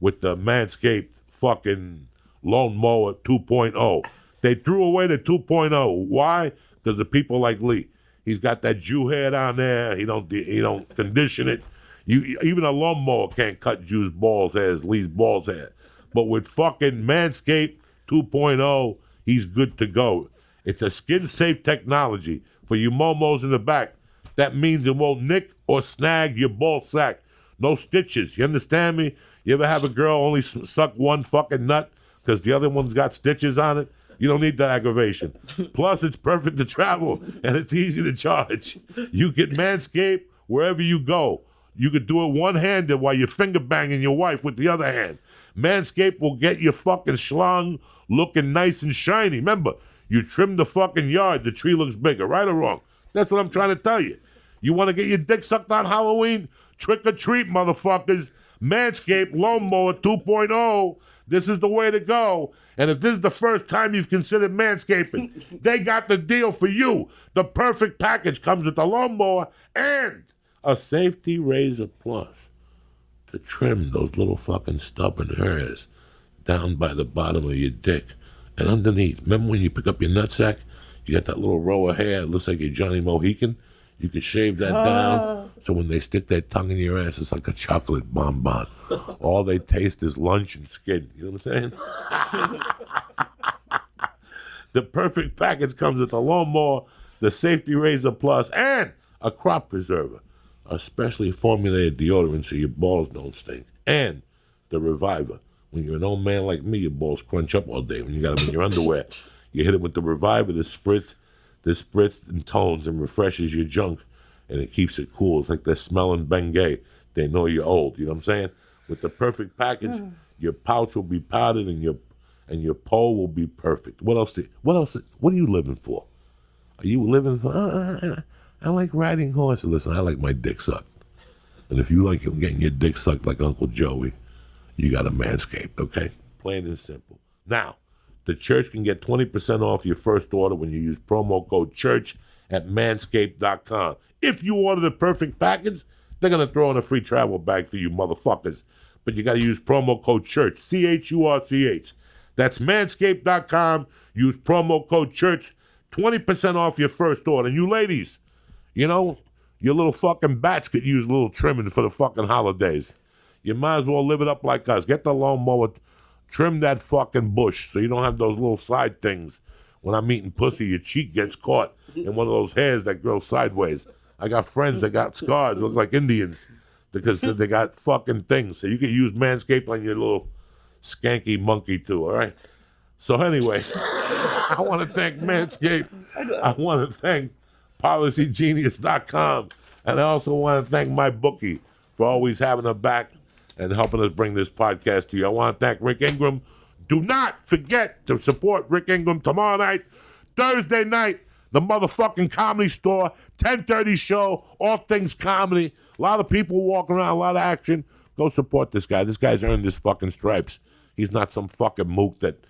with the Manscaped fucking Lawnmower 2.0. They threw away the 2.0. Why? Because of people like Lee. He's got that Jew hair down there. He don't condition it. Even a lawnmower can't cut Jew's balls hair as Lee's balls hair. But with fucking Manscaped 2.0, he's good to go. It's a skin-safe technology for you momos in the back. That means it won't nick or snag your ball sack. No stitches. You understand me? You ever have a girl only suck one fucking nut because the other one's got stitches on it? You don't need that aggravation. Plus, it's perfect to travel, and it's easy to charge. You can Manscaped wherever you go. You could do it one-handed while you're finger banging your wife with the other hand. Manscaped will get your fucking schlong looking nice and shiny. Remember, you trim the fucking yard, the tree looks bigger, right or wrong? That's what I'm trying to tell you. You want to get your dick sucked on Halloween? Trick or treat, motherfuckers. Manscaped Lawnmower 2.0. This is the way to go. And if this is the first time you've considered manscaping, they got the deal for you. The perfect package comes with a lawnmower and a safety razor plus to trim those little fucking stubborn hairs down by the bottom of your dick and underneath. Remember when you pick up your nutsack, you got that little row of hair, it looks like you're Johnny Mohican? You can shave that down, so when they stick their tongue in your ass, it's like a chocolate bonbon. All they taste is lunch and skin. You know what I'm saying? The perfect package comes with a lawnmower, the Safety Razor Plus, and a crop preserver, a specially formulated deodorant so your balls don't stink, and the Reviver. When you're an old man like me, your balls crunch up all day when you got them in your underwear. You hit it with the Reviver, the spritz and tones and refreshes your junk, and it keeps it cool. It's like they're smelling Bengay. They know you're old. You know what I'm saying? With the perfect package, your pouch will be powdered and your pole will be perfect. What else? What are you living for? Are you living for? I like riding horses. Listen, I like my dick sucked. And if you like getting your dick sucked like Uncle Joey, you got a Manscaped, okay? Plain and simple. Now, the church can get 20% off your first order when you use promo code CHURCH at manscaped.com. If you order the perfect package, they're going to throw in a free travel bag for you motherfuckers. But you got to use promo code CHURCH, CHURCH. That's manscaped.com. Use promo code CHURCH, 20% off your first order. And you ladies, you know, your little fucking bats could use a little trimming for the fucking holidays. You might as well live it up like us. Get the lawnmower. Trim that fucking bush so you don't have those little side things. When I'm eating pussy, your cheek gets caught in one of those hairs that grow sideways. I got friends that got scars, look like Indians, because they got fucking things. So you can use Manscaped on your little skanky monkey too, all right? So anyway, I want to thank Manscaped. I want to thank PolicyGenius.com. And I also want to thank my bookie for always having a back and helping us bring this podcast to you. I want to thank Rick Ingraham. Do not forget to support Rick Ingraham tomorrow night, Thursday night, the motherfucking Comedy Store, 10:30 show, all things comedy. A lot of people walking around, a lot of action. Go support this guy. This guy's earned his fucking stripes. He's not some fucking mook that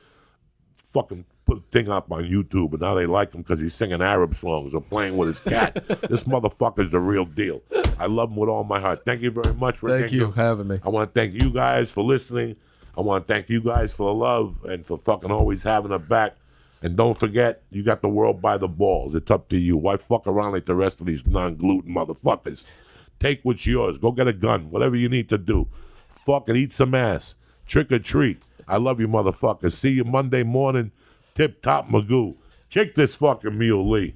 fucking put a thing up on YouTube and now they like him because he's singing Arab songs or playing with his cat. This motherfucker's the real deal. I love him with all my heart. Thank you very much, Rick. Thank you for having me. I want to thank you guys for listening. I want to thank you guys for the love and for fucking always having a back. And don't forget, you got the world by the balls. It's up to you. Why fuck around like the rest of these non-gluten motherfuckers? Take what's yours. Go get a gun. Whatever you need to do. Fucking eat some ass. Trick or treat. I love you motherfuckers. See you Monday morning. Tip top Magoo. Kick this fucking mule, Lee.